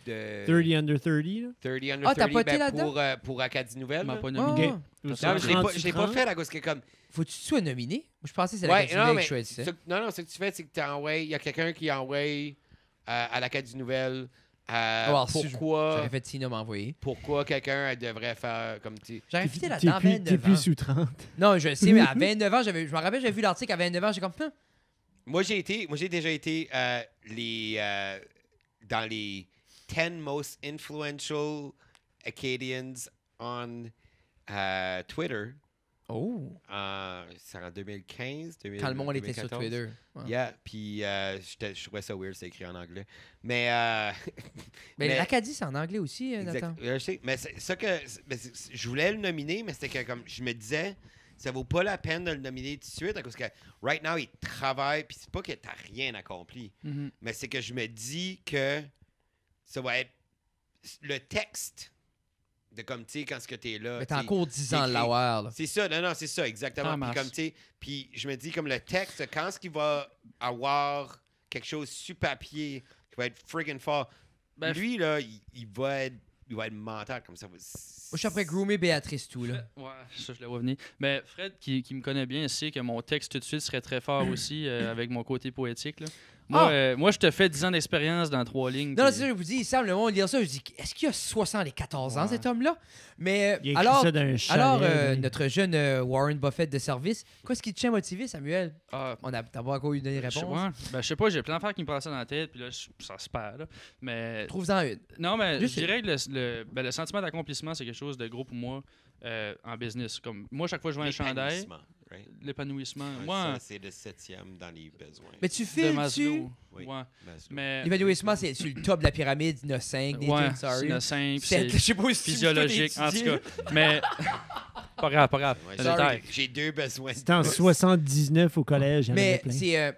de 30 under 30, là. 30 under Ah, t'as 30 pas été là-dedans? pour Acadie Nouvelle. m'a là. pas Ah, nominé. Ok. Non, Ça, je l'ai pas, 30, je l'ai pas 30. fait à cause que comme Faut que tu sois nominé? Moi, je pensais que c'était ouais, la non, mais que je choisissais. non, ce que tu fais, c'est que tu envoies, il y a quelqu'un qui envoie à l'Acadie Nouvelle Alors, si pourquoi J'aurais fait Tina m'envoyer. pourquoi quelqu'un devrait faire comme tu J'aurais fité T'es là-dedans à plus- 29 T'es ans. plus sous 30. Non, je sais, mais à 29 ans, je me rappelle, j'avais vu l'article à 29 ans, j'ai comme, Moi, j'ai déjà été dans les 10 most influential Acadians on Twitter. oh, C'est en 2015, quand le monde était sur 2014. Twitter. Ouais. Yeah, puis je trouvais ça weird, c'est écrit en anglais. Mais, Mais mais- l'Acadie, c'est en anglais aussi, exact. Nathan. Je sais, mais c'est ça que je voulais le nominer, mais c'était que comme je me disais, ça vaut pas la peine de le nominer tout de suite, parce que right now, il travaille, puis c'est pas que t'as rien accompli, mais c'est que je me dis que ça va être le texte de comme, tu sais, quand ce que t'es là. Mais t'as t'sais, encore 10 ans de l'avoir, là. c'est ça, non, c'est ça, exactement. Puis comme, tu sais, puis je me dis, comme le texte, quand ce qu'il va avoir quelque chose sur papier qui va être friggin' fort, Ben, lui, là, il va être mental comme ça. Moi, je suis après groomer Béatrice tout, là. Ouais, ça, je le vois venir. Mais Fred, qui me connaît bien, sait que mon texte tout de suite serait très fort aussi, avec mon côté poétique. Là. Moi, je te fais 10 ans d'expérience dans 3 lignes. Non, puis- c'est ça, je vous dis, il semble le monde lire ça. Je dis, est-ce qu'il a 74 ans, Ouais. cet homme-là? Mais Il a écrit ça d'un chalet, lui. notre jeune Warren Buffett de service, qu'est-ce qui te tient motivé, Samuel? Ah, T'as pas encore eu de je sais réponse? ouais. Ben, je sais pas, j'ai plein d'affaires qui me passaient dans la tête, puis là, ça se perd. Là. Mais Trouve-en une. non, mais Je je sais. dirais que le sentiment d'accomplissement, c'est quelque chose de gros pour moi en business. Comme moi, chaque fois que je vois un chandail, L'épanouissement, right? l'épanouissement. Ouais, Moi, ça, c'est le 7e dans les besoins. Mais tu de files-tu? Maslow. Oui. Ouais. Maslow. Mais L'évanouissement, c'est sur le top de la pyramide, il y en a 5, des ouais, trucs, sorry. c'est simple, C'est- Je c'est sais pas si tu physiologique. peux En tout étudier. cas, mais pas grave. Ouais, C'est un sorry. détail. j'ai 2 besoins. C'était en 79 au collège. il y en avait Mais plein. c'est.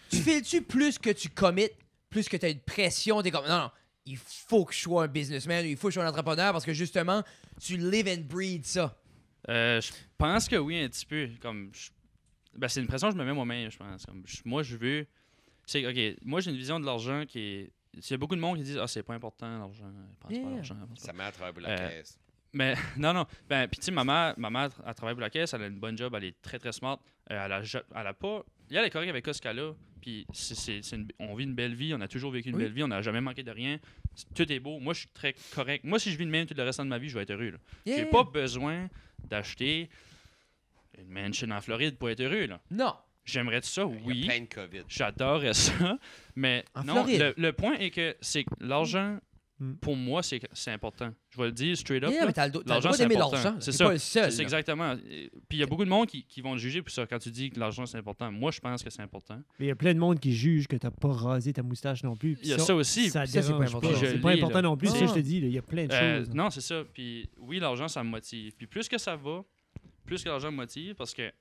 Tu files-tu plus que tu commits, plus que tu as une pression, t'es comme non, il faut que je sois un businessman, il faut que je sois un entrepreneur parce que justement, tu live and breathe ça. Je pense que oui, un petit peu. Ben, c'est une pression que je me mets moi-même, je pense. Moi, je veux. OK, moi, j'ai une vision de l'argent qui est. Il y a beaucoup de monde qui disent ah, c'est pas important, l'argent. Pense pas à Yeah. l'argent. Sa mère travaille pour la Euh, caisse. Mais non. Ben, puis tu sais, ma mère, elle travaille pour la caisse, elle a une bonne job, elle est très, très smart. Elle a pas. Elle est correcte avec ce qu'elle a. Puis on vit une belle vie, on a toujours vécu une Oui. belle vie, on n'a jamais manqué de rien. Tout est beau. Moi, je suis très correct. Moi, si je vis de même tout le restant de ma vie, je vais être heureux. Là. Yeah. J'ai pas besoin d'acheter une mansion en Floride pour être heureux. Là. Non. J'aimerais ça, Il y a oui. plein de COVID. J'adorerais ça. Mais En non, Floride. le point est que c'est que l'argent, Mm. pour moi, c'est important. Je vais le dire straight up. Yeah, là. mais t'as le droit L'argent, d'aimer c'est important. l'argent. C'est C'est ça. pas le seul. C'est là. exactement. Puis il y a beaucoup de monde qui vont te juger pour ça quand tu dis que l'argent c'est important. Moi, je pense que c'est important. Mais il y a plein de monde qui juge que t'as pas rasé ta moustache non plus. Il y a ça aussi. Ça Ça, c'est pas dérange important. pas. Puis je C'est pas lis, important là. non plus, c'est Ah. ça que je te dis. là. Il y a plein de choses. Non, c'est ça. Puis oui, l'argent, ça me motive. Puis plus que ça va, plus que l'argent me motive parce que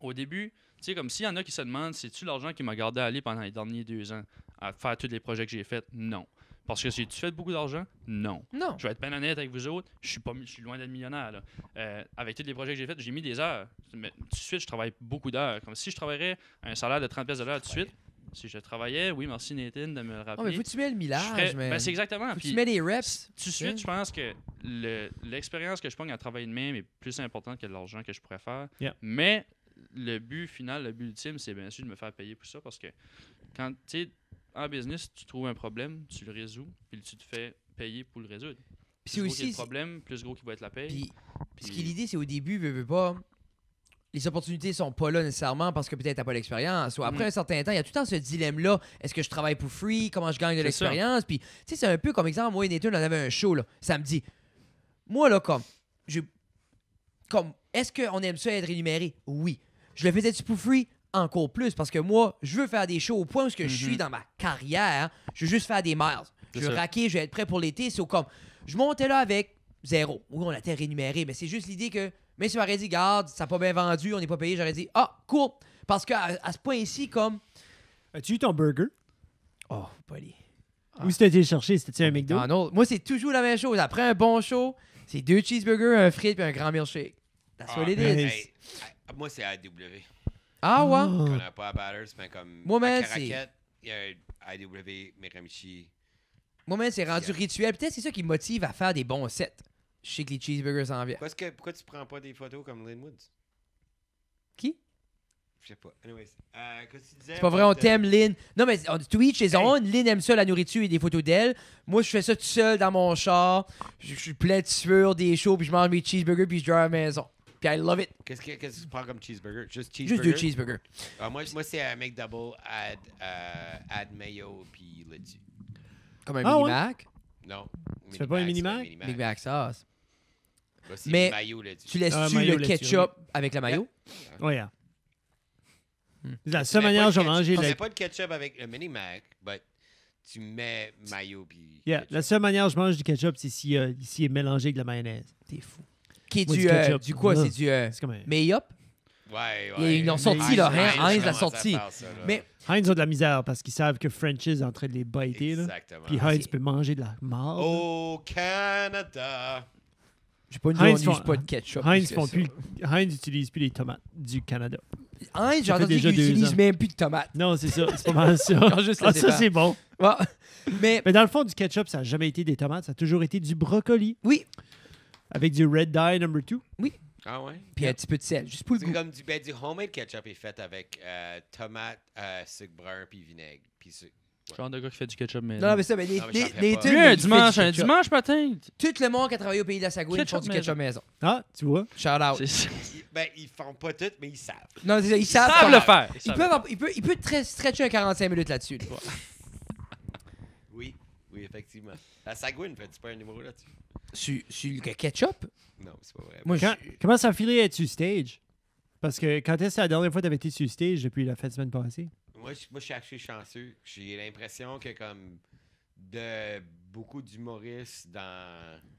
au début, tu sais, comme s'il y en a qui se demandent, c'est-tu l'argent qui m'a gardé à aller pendant les derniers 2 ans à faire tous les projets que j'ai faits? Non. Parce que si tu fais beaucoup d'argent? Non. Non. Je vais être bien honnête avec vous autres, je suis loin d'être millionnaire. Là. Avec tous les projets que j'ai faits, j'ai mis des heures. Mais tout de suite, je travaille beaucoup d'heures. Comme si je travaillerais un salaire de 30$ de l'heure tout de suite. Si je travaillais, oui, merci Nathan de me le Oh, mais rappeler. faut que tu mets le je millage, ferais- mais. ben, c'est exactement. Faut que Puis tu mets les reps. tout de suite, je pense que l'expérience que je pogne à travailler de même est plus importante que l'argent que je pourrais faire. Yeah. Mais le but final, le but ultime, c'est bien sûr de me faire payer pour ça parce que quand tu sais, en business, tu trouves un problème, tu le résous, puis tu te fais payer pour le résoudre. Puis c'est Plus gros qu'il y a aussi. le problème, plus gros qu'il va être la paye. Puis, Puis- ce qui est l'idée, c'est au début, veux pas. Les opportunités sont pas là nécessairement parce que peut-être t'as pas l'expérience. Ou après un certain temps, il y a tout le temps ce dilemme-là. Est-ce que je travaille pour free? Comment je gagne de C'est ça. l'expérience? Puis, tu sais, c'est un peu comme exemple, moi et Nathan, on avait un show, là, samedi. Moi, là, est-ce qu'on aime ça être rémunéré? Oui. Je le faisais-tu pour free? Encore plus, parce que moi, je veux faire des shows au point où je suis dans ma carrière. Je veux juste faire des miles. Je C'est veux ça. raquer, je vais être prêt pour l'été. C'est comme, je montais là avec 0. Oui, on a été rémunéré, mais c'est juste l'idée que, même si on m'aurait dit, garde, ça n'a pas bien vendu, on n'est pas payé, j'aurais dit, ah, cool. Parce qu'à ce point-ci, comme, As-tu eu ton burger? oh, pas aller. Où c'était été le chercher? C'était-tu un McDo? McDonald's. Moi, c'est toujours la même chose. Après un bon show, c'est 2 cheeseburgers, un frite et un grand milkshake. That's what it is. nice. Moi, c'est AW. Ah ouais? Oh. On n'a pas à Batters, mais comme. Moi, à man, Caraquette, il y a AW, Miramichi. Moi, même, c'est rendu rituel. Peut-être c'est ça qui me motive à faire des bons sets. Je sais que les cheeseburgers s'en viennent. Pourquoi tu prends pas des photos comme Lynn Woods? Qui? Je sais pas. Anyways, qu'est-ce que tu disais? C'est pas vrai, on t'aime, Lynn. Non, mais on Twitch, les on. Lynn aime ça, la nourriture et des photos d'elle. Moi, je fais ça tout seul dans mon char. Je suis plein de sueur, des shows, puis je mange mes cheeseburgers, puis je dors à la maison. Puis I love it. Qu'est-ce que tu prends comme cheeseburger? Juste Juste cheeseburger? 2 cheeseburgers. Moi, c'est un McDouble, add mayo, puis là-dessus. Comme un Ah mini ouais? Mac. Non. Tu fais pas un Mini Mini Big Mac sauce. Bah, c'est Mais mayo là-dessus. Tu laisses-tu mayo le là-dessus, ketchup avec la mayo? Ouais, yeah. Hmm. C'est la seule manière que j'ai mangé Tu le... mets pas de ketchup avec le Mini Mac, mais tu mets mayo puis Yeah, ketchup. la seule manière que je mange du ketchup, c'est s'il est mélangé avec de la mayonnaise. T'es fou. Qui est Moi, du, du ketchup. du quoi? Ah. C'est du C'est comme un... May-up? Ouais. Ils l'ont sorti, là, Heinz l'a sorti. Mais Heinz ont de la misère parce qu'ils savent que French est en train de les biter. Là. Exactement. Puis Heinz peut manger de la marde. Au Canada. j'ai pas une Heinz on use font- pas de ketchup. Heinz plus que font ça. plus... Heinz n'utilise plus les tomates du Canada. Heinz, j'ai Ça fait entendu déjà qu'ils 2 utilisent ans. même plus de tomates. Non, c'est ça. C'est pas mal ça. ont juste Ah, laissé ça, faire. c'est bon. Ouais. Mais Mais dans le fond, du ketchup, ça n'a jamais été des tomates. Ça a toujours été du brocoli. oui, Avec du Red Dye No. 2. Ah ouais? puis un petit peu de sel, juste pour le C'est goût. comme du homemade ketchup est fait avec tomate, sucre brun puis vinaigre. Puis Genre de gars qui fait du ketchup, mais. Non, mais ça, mais les, Non, mais j'en les, ferais les pas. tunes, Lui, ils un font dimanche, du un ketchup. dimanche matin. Tout le monde qui a travaillé au pays de la Sagouine font Ketchup du ketchup maison. Ah, tu vois. Shout out. C'est ça. ils font pas tout, mais ils savent. Non, c'est ça, ils Ils savent. savent le faire. Il peut très stretcher un 45 minutes là-dessus. là. Oui, effectivement. La Sagouine fait-tu pas un numéro là-dessus? Sur le ketchup? Non, c'est pas vrai. Moi, Comment ça filait être sur stage? Parce que quand est-ce que la dernière fois que tu avais été sur stage depuis la fête semaine passée? Moi, je suis assez chanceux. J'ai l'impression que comme de beaucoup d'humoristes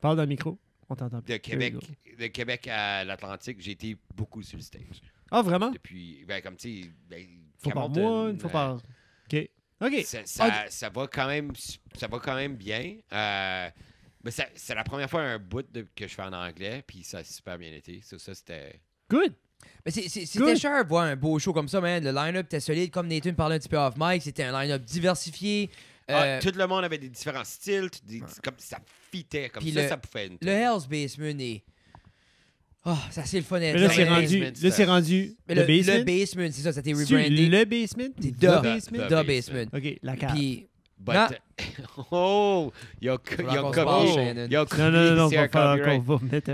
Parle dans le micro. On t'entend plus. de Québec à l'Atlantique, j'ai été beaucoup sur le stage. Ah, vraiment? Depuis, ben, comme tu sais, ben, Une fois par Hamilton, mois, une fois par... OK. OK. Ça va quand même bien. Mais c'est la première fois un bout que je fais en anglais, puis ça a super bien été. Ça c'était... Good. Mais c'était cher de voir un beau show comme ça, man. Le line-up était solide. Comme Nathan parlait un petit peu off mic, c'était un line-up diversifié. tout le monde avait des différents styles, comme ça fitait, comme Puis ça pouvait être une Le Hell's Basement est... Oh, ça c'est le fun. Mais là, Ouais, c'est rendu Mais le basement. Le Basement, c'est ça, c'était C'est rebrandé. le basement? C'est The The basement? The Basement. OK, la cave. Puis, But, Non. oh, il y a qu'on se parle, Shannon. Non, c'est on un va faire copyright. qu'on va mettre...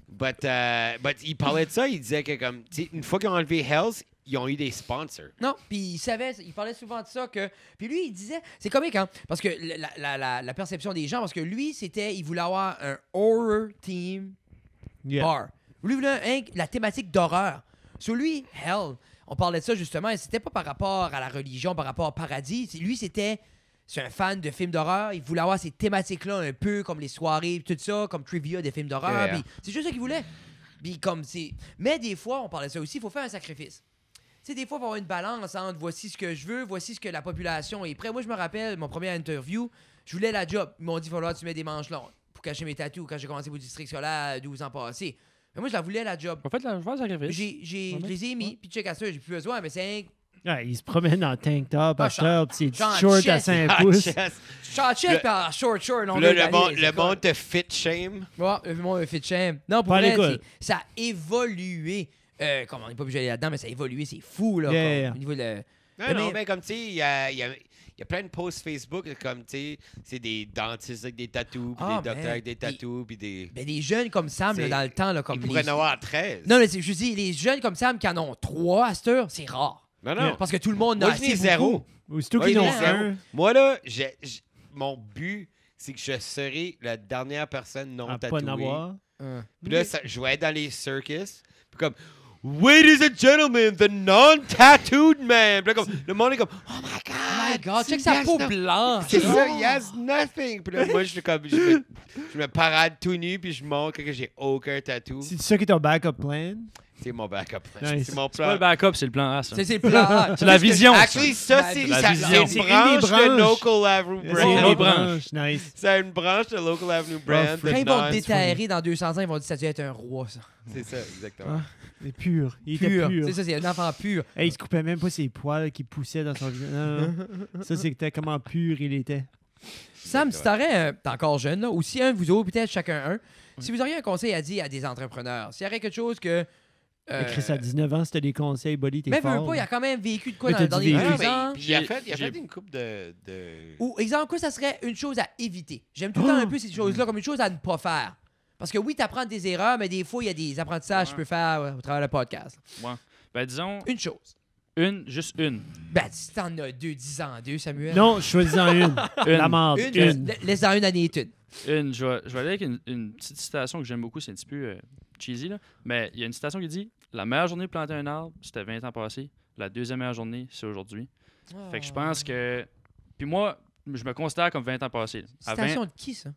But il parlait de ça, il disait que comme, tu sais, une fois qu'ils ont enlevé Hells, ils ont eu des sponsors. non, puis il savait, il parlait souvent de ça que... Puis lui, il disait... C'est comique, hein? Parce que la perception des gens, parce que lui, il voulait avoir un horror team Yeah. bar. Lui, il voulait la thématique d'horreur. Sur lui, Hell, on parlait de ça justement, et c'était pas par rapport à la religion, par rapport au paradis. Lui, c'est un fan de films d'horreur. Il voulait avoir ces thématiques-là un peu comme les soirées, tout ça, comme trivia des films d'horreur. Yeah. Puis c'est juste ça qu'il voulait. Puis comme c'est... Mais des fois, on parlait de ça aussi, il faut faire un sacrifice. Tu sais, des fois, il faut avoir une balance entre voici ce que je veux, voici ce que la population est prête. Moi, je me rappelle, mon premier interview, je voulais la job. Ils m'ont dit, il va falloir que tu mets des manches longues pour cacher mes tatous quand j'ai commencé au district scolaire 12 ans passés. Mais moi, je la voulais, la job. En fait, je vais sacrifice. Je les ai mis, puis check à ça, j'ai plus besoin, mais c'est Ouais, il se promène en tank top, Ah, acheteur, pis ses Jean shorts à Chess. 5 Ah, pouces. chess. Short par short, longueur Là, d'année, le monde te fit shame. Ouais, le monde fit shame. Non, pour Pas à vrai, l'école. ça a évolué. Comme on n'est pas obligé d'aller là-dedans, mais ça a évolué, c'est fou, là. Yeah. Comme, au niveau de... Non, mais comme tu sais, il y a plein de posts Facebook, comme tu sais, c'est des dentistes avec des tatous, puis Ah, des docteurs man. avec des tatous, puis des. Ben, des jeunes comme Sam, là, C'est- dans le temps, là, comme Ils pourraient les... en avoir 13. Non, mais je dis, les jeunes comme Sam qui en ont 3 à cette heure, c'est rare. Non. Parce que tout le monde Moi, a je n'ai assez zéro. beaucoup. Aussitôt Ouais, qu'ils il ont est zéro. un, Moi, là, mon but, c'est que je serai la dernière personne non à pas tatouée. en avoir. Puis là, je vais être dans les circus. Puis comme, Ladies and gentlemen, the non-tattooed man. Puis là, comme, le monde est comme, oh my God. Oh my God, check he sa has peau no- blanche. C'est ça, he has nothing. Puis là, moi, je suis comme, je me parade tout nu, puis je montre que j'ai aucun tatou. C'est ça qui est ton backup plan? C'est mon backup. Nice. C'est mon C'est pas le plan. backup, c'est le plan A, ça. C'est le plan. C'est la vision. Actually, ça, c'est La ça- vision. c'est C'est une une branche des de branches. Local Avenue C'est Ouais, une Brand. les des branches. branches. Nice. C'est une branche de Local Avenue Brand. Quand Quand ils vont te de déterrer dans 200 ans, ils vont dire ça doit être un roi, ça. C'est ça, exactement. Il est pur. Il était Pur. pur. C'est ça, c'est un enfant pur. Hey, il se coupait même pas ses poils qui poussaient dans son visage. Non. Ça, c'était comment pur il était. Sam, si t'aurais, t'es encore jeune, là, ou si un de vous autres, peut-être chacun un, si vous auriez un conseil à dire à des entrepreneurs, s'il y aurait quelque chose que... Mais Chris, à 19 ans, c'était des conseils, Buddy, t'es mais fort. veux pas, il a quand même vécu de quoi Mais t'as dans dit les vécu. Ah, 2 ans. il a J'ai- fait j'ai- une coupe de... Ou, exemple, quoi, ça serait une chose à éviter? J'aime tout le temps un peu ces choses-là comme une chose à ne pas faire. Parce que oui, t'apprends des erreurs, mais des fois, il y a des apprentissages que tu peux faire au travers le podcast. Ouais. Ben, disons, Une chose. juste une. Ben, si t'en as 2, 10 ans, 2, Samuel. Non, choisis-en une. La marde. Une. Laisse-en une année étude. Je vais aller avec une petite citation que j'aime beaucoup, c'est un petit peu cheesy, là. Mais il y a une citation qui dit « La meilleure journée de planter un arbre, c'était 20 ans passés. La deuxième meilleure journée, c'est aujourd'hui. Fait que je pense que... Puis moi, je me considère comme 20 ans passés. À 20... Citation de qui, ça?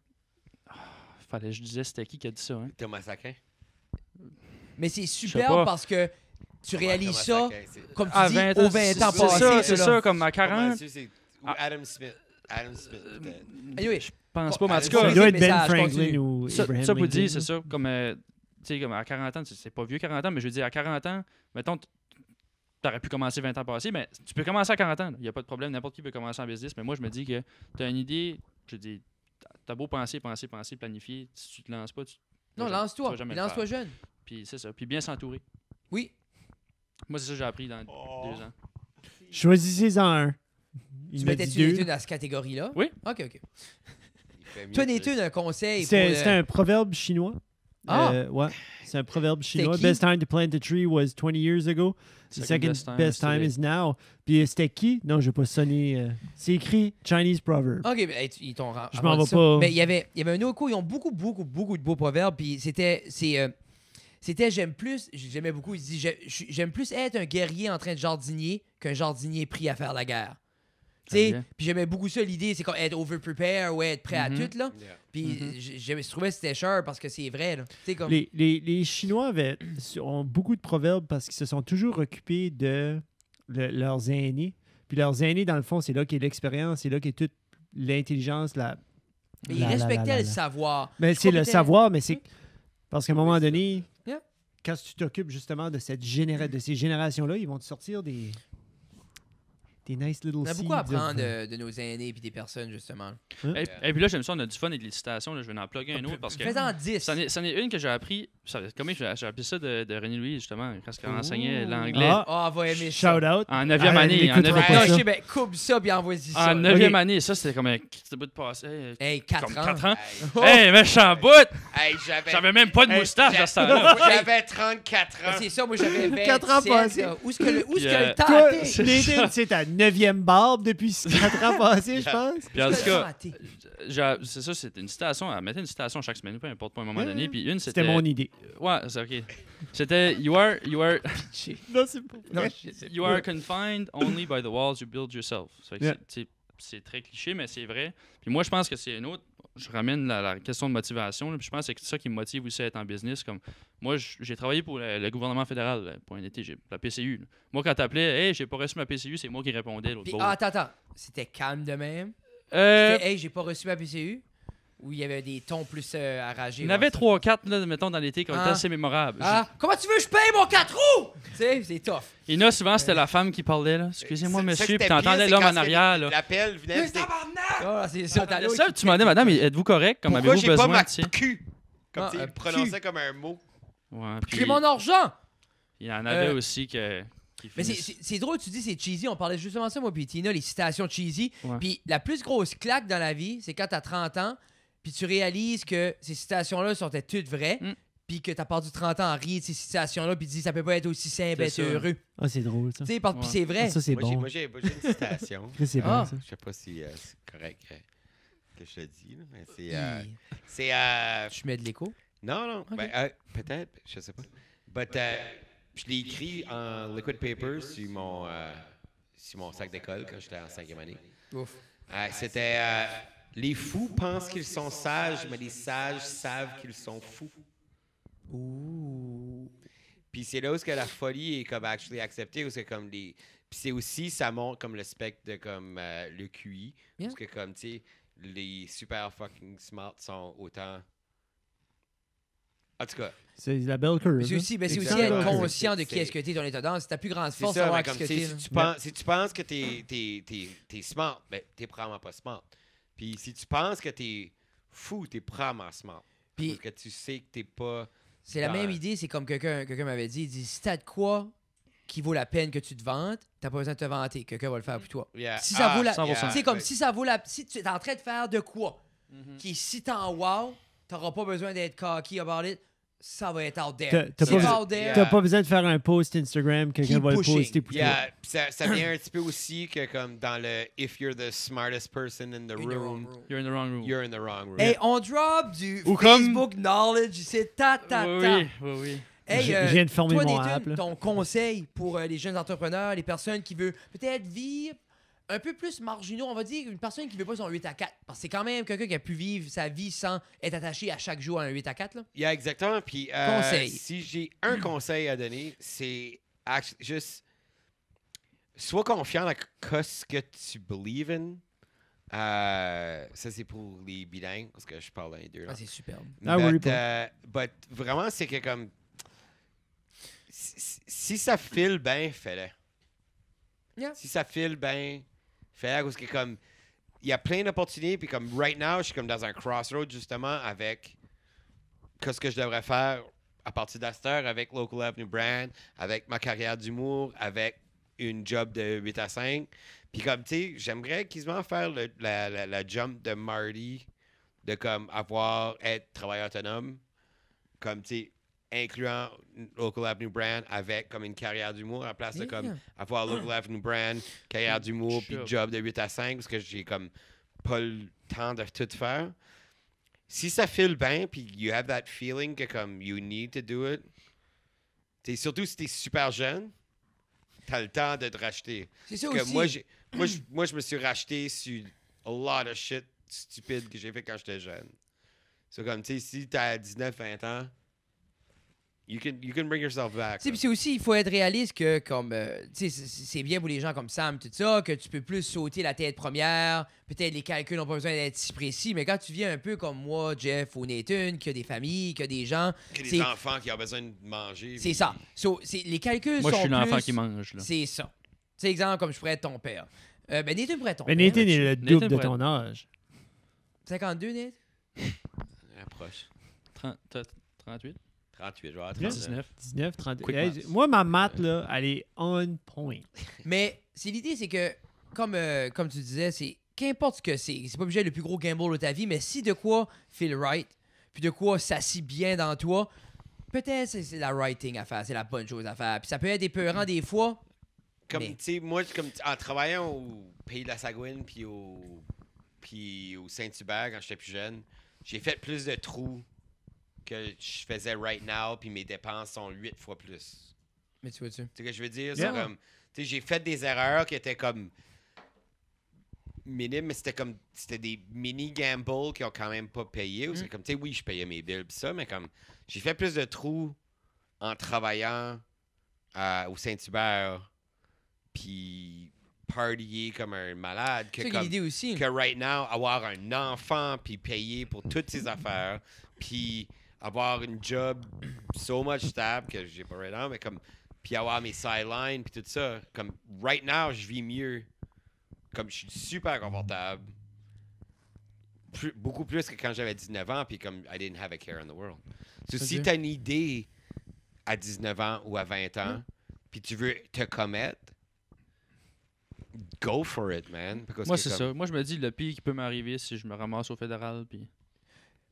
Fallait que je disais c'était qui a dit ça, hein? Thomas Saquin. Mais c'est pas. superbe parce que tu réalises ça, comme tu À dis, 20 aux 20 ans c'est passés. c'est là. ça, comme à 40. Ou Adam Smith. Adam Smith, peut-être. Anyway, Je pense pas, mais en tout Ça, cas, Il doit être Ben message, Franklin continue. ou ça Abraham pour dire, Lincoln. c'est ça, comme, tu sais, comme à 40 ans, c'est pas vieux 40 ans, mais je veux dire, à 40 ans, mettons, t'aurais pu commencer 20 ans passés, mais tu peux commencer à 40 ans, il n'y a pas de problème, n'importe qui peut commencer en business, mais moi, je me dis que t'as une idée, je dis, t'as beau penser, planifier, si tu te lances pas, non, tu lance-toi. vas jamais le Lance-toi faire. jeune. Puis c'est ça, puis bien s'entourer. Oui. Moi, c'est ça que j'ai appris dans 2 ans. Choisissez-en un. Il Tu m'a mettais-tu dit deux. Nathan dans cette catégorie-là? Oui. OK, OK. Il fait mieux Toi, que Nathan, un conseil pour... C'est un proverbe chinois. Ah! Ouais, c'est un proverbe chinois. qui? Best time to plant a tree was 20 years ago. The second best time is now. Puis c'était qui? Non, je vais pas sonner. C'est écrit Chinese proverb. OK, ben, hey, ils t'ont Je m'en vais rendu ça. pas. Mais il y avait un autre coup, ils ont beaucoup de beaux proverbes, puis c'était j'aimais beaucoup, il dit j'aime plus être un guerrier en train de jardinier qu'un jardinier pris à faire la guerre. Tu sais, bien. puis j'aimais beaucoup ça, l'idée, c'est comme être over-prepare, ouais, être prêt à tout, là. Yeah. Puis je trouvais que c'était cher parce que c'est vrai, là. Tu sais, comme... Les Chinois ont beaucoup de proverbes parce qu'ils se sont toujours occupés de leurs aînés. Puis leurs aînés, dans le fond, c'est là qu'est l'expérience, c'est là qu'est toute l'intelligence, Mais ils respectaient le savoir. Mais Je c'est le compétais- savoir, mais c'est parce qu'à un moment donné, Yeah. quand tu t'occupes justement de de ces générations-là, ils vont te sortir des nice little On a seeds. beaucoup à apprendre de nos aînés et des personnes, justement. Et puis là, j'aime ça, on a du fun avec les citations, là, je vais en plugger un autre parce que... Fais-en 10. C'en est une que j'ai appris. Comment j'ai appris ça de René Louis, justement, quand elle enseignait l'anglais. Ah. Ah, elle va aimer ça. Shout out. En 9e Ah, année. En l'écoutera 9e pas Non, ça. je sais, ben, coupe ça puis envoie-y ça. En 9e Ok. année, ça, c'était comme un petit bout de passé. Hey, 4 Comme ans. 4 ans. Hey, Oh! Hey, méchant bout! hey, J'avais même pas de moustache à ce temps-là. J'avais 34 Ben, ans. c'est ça, moi j'avais 27. 4 ans passés. là. Où est-ce que le Puis, temps Toi, a été? Nathan, c'est ta 9e barbe depuis 4 ans passés, je pense. Puis en Où tout est-ce que le temps cas, a été? c'est ça, c'était une citation. Elle mettait une citation chaque semaine, peu importe, pour un moment donné. Puis une, C'était c'était. mon idée. Ouais, c'est ok. C'était You are Non, c'est pas Non, vrai. je sais You pas. are confined only by the walls you build yourself. Ça fait que Yeah. c'est très cliché, mais c'est vrai. Puis moi, je pense que c'est une autre. Je ramène la question de motivation. Là, puis je pense que c'est ça qui me motive aussi à être en business. Comme moi, j'ai travaillé pour le gouvernement fédéral pour un été, j'ai la PCU. Là. Moi, quand t'appelais, hey, j'ai pas reçu ma PCU, c'est moi qui répondais. L'autre Puis, bord. attends. C'était calme de même. Euh, C'était, hey, j'ai pas reçu ma PCU. Ou il y avait des tons plus arragés. il y en avait 3-4, là, mettons, dans l'été, qui ont été Ah. assez mémorables. Ah, comment tu veux que je paye mon 4 roues? Tu sais, c'est tough. Il y en a souvent, c'était la femme qui parlait. Là. Excusez-moi, Ça, monsieur. Puis c'était t'entendais pire, l'homme c'est en quand arrière. Là. L'appel venait. Mais c'était- tabarnak! Ah, c'est ça, t'as l'autre Ça, qui tu m'as demandé, madame, êtes-vous correct? Comme Pourquoi avez-vous j'ai pas besoin? ma tu sais? cul? Comme Ah, tu sais, un il prononçait comme un mot. Ouais, puis J'ai mon argent! il y en avait aussi qui Mais finissent- c'est drôle, tu dis c'est cheesy. On parlait justement de ça, moi, puis Tina, les citations cheesy. Ouais. Puis la plus grosse claque dans la vie, c'est quand t'as 30 ans, puis tu réalises que ces citations-là sont toutes vraies, Mm. puis que t'as perdu 30 ans à rire de ces citations-là, puis tu dis ça peut pas être aussi simple, C'est être ça. heureux. Ah, c'est drôle, ça. Tu sais, parce- puis c'est vrai. Ça, c'est Moi, bon. j'ai une citation. C'est Ah. bon, ça. Je sais pas si c'est correct que je le dis, là, mais c'est. Puis, C'est. je mets de l'écho. Non. Ben, peut-être, je sais pas. But, je l'ai écrit en liquid paper sur mon sac d'école quand j'étais en 5e année. Ouf. C'était. Les fous pensent qu'ils sont sages, mais les sages savent qu'ils sont fous. Ouh. Puis c'est là où que la folie est comme actually acceptée, où c'est comme les. Puis c'est aussi, ça montre comme le spectre de comme le QI. Yeah. Parce que comme, tu sais, les super fucking smart sont autant. En tout cas, C'est la belle curve. Mais c'est là. aussi, ben, c'est aussi Exactement. être conscient de C'est- qui est-ce que t'es, ton état d'âme. C'est ta plus grande c'est force ça, savoir mais qui comme, est-ce que tu sais, t'es. si tu penses que t'es smart, ben t'es probablement pas smart. Puis si tu penses que t'es fou, t'es probablement smart. Puis Parce que tu sais que t'es pas. c'est la dans- même idée, c'est comme quelqu'un m'avait dit, il dit si t'as de quoi qui vaut la peine que tu te vantes, t'as pas besoin de te vanter, quelqu'un va le faire pour toi. Yeah. Si ça vaut la 100%. c'est comme ouais. si ça vaut la si tu es en train de faire de quoi Mhm. qui est si tant wow, t'auras pas besoin d'être cocky about it, ça va être out there. T'as C'est pas out there. Yeah. T'as pas besoin de faire un post Instagram, quelqu'un Keep va le pushing. poster pour toi. Yeah, pis ça vient un petit peu aussi que comme dans le If you're the smartest person in the In the wrong room, room. You're in the wrong room. you're in the wrong room. Hey, on drop du Ou comme- Facebook knowledge, c'est ta. Oui. Hey, Je viens de former toi, mon Nathan, app, là. ton conseil pour les jeunes entrepreneurs, les personnes qui veulent peut-être vivre un peu plus marginaux, on va dire, une personne qui veut pas son 8 à 4. Parce que c'est quand même quelqu'un qui a pu vivre sa vie sans être attaché à chaque jour à un 8 à 4. Là. Yeah, exactement. Puis, Conseil. si j'ai un conseil à donner, c'est juste sois confiant dans ce que tu believe in. Ça, c'est pour les bilingues, parce que je parle dans les deux. Là. Ah, c'est superbe. Ah oui, But vraiment, c'est que comme si ça file bien, fais-le. Yeah. Si ça file bien, fais-le. Parce que comme il y a plein d'opportunités, puis comme right now, je suis comme dans un crossroad justement avec qu'est-ce que je devrais faire à partir d'Aster avec Local Avenue Brand, avec ma carrière d'humour, avec une job de 8 à 5. Puis comme, tu sais, j'aimerais quasiment faire la jump de Marty, de comme être travailleur autonome, comme, tu sais, incluant Local Avenue Brand avec comme une carrière d'humour à la place de comme avoir Local Avenue Brand, carrière d'humour, puis job de 8 à 5 parce que j'ai comme pas le temps de tout faire. Si ça file bien, puis you have that feeling que comme you need to do it, t'sais, surtout si t'es super jeune, t'as le temps de te racheter. C'est ça Parce aussi. que moi, je me suis racheté sur a lot of shit stupide que j'ai fait quand j'étais jeune. C'est comme, tu sais, si t'as 19-20 ans, you can bring yourself back. Puis c'est aussi, il faut être réaliste que, comme, tu sais, c'est bien pour les gens comme Sam, tout ça, que tu peux plus sauter la tête première. Peut-être les calculs n'ont pas besoin d'être si précis, mais quand tu viens un peu comme moi, Jeff ou Nathan, qui a des familles, qui a des gens. Que des enfants qui ont besoin de manger. C'est ça. So, les calculs Moi, sont je suis l'enfant plus- qui mange. Là. C'est ça. C'est exemple comme je pourrais être ton père. Ben Nathan pourrait être ton Mais père. Nathan est le Nathan double de pourrait- ton âge. 52, Nate? Approche. 38, 38, je vais avoir Yeah. 39. 19. 19, 30. Quick Hey, maths. moi, ma maths, là, elle est on point. Mais c'est l'idée, c'est que, comme tu disais, c'est qu'importe ce que c'est pas obligé d'être le plus gros gamble de ta vie, mais si de quoi feel right, puis de quoi s'assit bien dans toi, peut-être c'est la right thing à faire, c'est la bonne chose à faire. Puis ça peut être épeurant des fois. Comme, Mais- tu sais, moi, comme, en travaillant au Pays de la Sagouine puis au Saint-Hubert quand j'étais plus jeune, j'ai fait plus de trous que je faisais right now, puis mes dépenses sont 8 fois plus. Mais tu vois-tu? Tu sais ce que je veux dire? Yeah. C'est comme, tu sais, j'ai fait des erreurs qui étaient comme minimes, mais c'était des mini gambles qui ont quand même pas payé. C'est comme, tu sais, oui, je payais mes billes pis ça, mais comme, j'ai fait plus de trous en travaillant au Saint-Hubert puis partier comme un malade que C'est ça qui est comme l'idée aussi. que right now avoir un enfant puis payer pour toutes ses affaires puis avoir une job so much stable que j'ai pas right now mais comme puis avoir mes sidelines puis tout ça comme right now je vis mieux comme je suis super confortable beaucoup plus que quand j'avais 19 ans puis comme I didn't have a care in the world. So, si t'as une idée à 19 ans ou à 20 ans puis tu veux te commettre go for it, man. Because Moi, que c'est comme- ça. Moi, je me dis, le pire qui peut m'arriver, si je me ramasse au fédéral. Puis...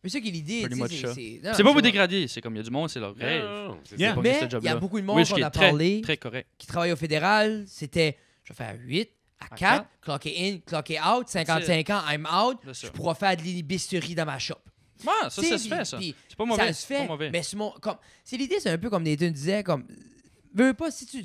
Mais c'est ça qui est l'idée. Pretty tu sais, much ça. non, C'est pas pour vrai. dégrader, c'est comme il y a du monde, c'est leur rêve. Non, c'est Yeah. ça. Pas Mais ce il y a job-là. beaucoup de monde Oui, ce qu'on qui est a très, parlé très correct. qui travaille au fédéral. C'était, je vais faire 8 à 4, clock it in, clock it out, 55 ans, I'm out. C'est ça. Je pourrais faire de l'hélibisterie dans ma shop. Ouais, ça, T'sais, ça se fait, puis- ça. puis C'est pas mauvais. Ça se c'est pas fait, mauvais. mais c'est l'idée, c'est un peu comme Nathan disait, comme veux pas si tu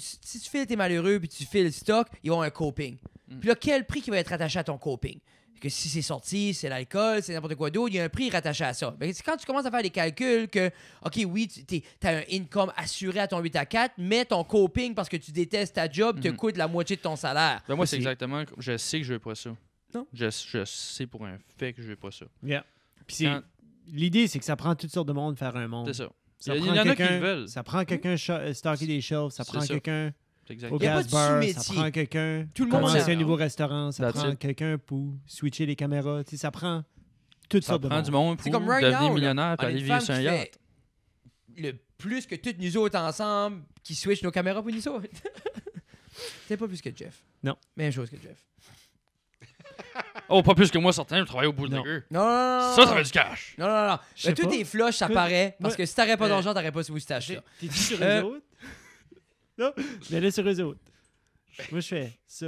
files t'es malheureux puis tu files le stock, ils ont un coping. Puis là quel prix qui va être attaché à ton coping? Que si c'est sorti, c'est l'alcool, c'est n'importe quoi d'autre, il y a un prix rattaché à ça. Mais c'est quand tu commences à faire des calculs que OK, oui, tu as un income assuré à ton 8 à 4, mais ton coping parce que tu détestes ta job te coûte la moitié de ton salaire. Ben, moi, Ça, c'est c'est- exactement. Je sais que je veux pas ça. Non. Je sais pour un fait que je veux pas ça. Yeah. Puis c'est- Quand- l'idée, c'est que ça prend toutes sortes de monde faire un monde. C'est ça. Ça Il y prend en a qui quelqu'un- le veulent. Ça prend quelqu'un stocker des shelves, ça C'est prend ça. quelqu'un C'est exact. au Y a pas gas de bar, ça sous-métier. prend quelqu'un Tout le monde commencer sait. un nouveau restaurant, ça That's prend it. quelqu'un pour switcher les caméras. Tu sais, ça prend toutes Ça sortes de prend monde. du monde pour C'est comme right devenir now, là, millionnaire on et a aller une vivre femme sur un qui yacht. fait le plus que toutes nous autres ensemble qui switch nos caméras pour nous autres. C'est pas plus que Jeff. Non. Même chose que Jeff. Oh, pas plus que moi, certain, je travaille au bout de Non. gueule. Non, non, non. Ça fait du cash. Non, non, non. Je sais Tous pas. tes flushs, ça Toi, paraît. Parce moi, que si t'aurais pas euh, d'argent, t'aurais pas ce moustache-là. T'es-tu sur eux Euh, autres? Non, mais là, sur eux autres. Moi, je fais ça.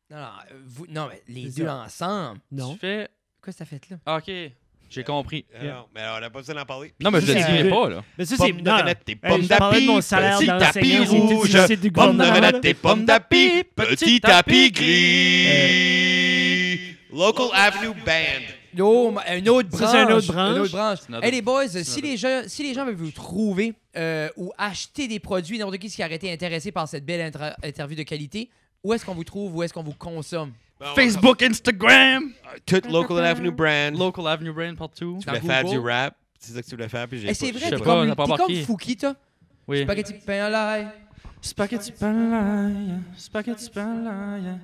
Non, non, non, mais les C'est deux ça. ensemble. Non. Tu fais. Quoi, ça fait là? Ah, OK. J'ai compris. Non, mais on n'a pas besoin d'en parler. Non, mais je le C'est dirai good. pas, là. Mais ça, Pommes c'est... de non, renette, tes hey, pommes je parlais de mon d'api, salaire petit tapis d'enseignant, rouge, c'est du pommes de gouvernement, renette, là. tes pommes d'api, petit tapis gris. Local Avenue Band. Oh, une autre branche. Ça, c'est une autre branche. Une autre branche. Another- Hey, les boys, si another- les gens veulent vous trouver ou acheter des produits, n'importe qui aurait été intéressé par cette belle interview de qualité, où est-ce qu'on vous trouve, où est-ce qu'on vous consomme? Facebook, Instagram, Tout Local Avenue Brand. Local Avenue Brand partout. Tu voulais faire du rap. C'est ça que tu voulais faire, puis j'ai Hey, c'est pas- vrai, je sais t'es pas, comme, t'as pas t'es comme embarqué. Fouki, toi. Oui. Spaghetti pain à l'ail. Spaghetti Palaya, Spaghetti Palaya,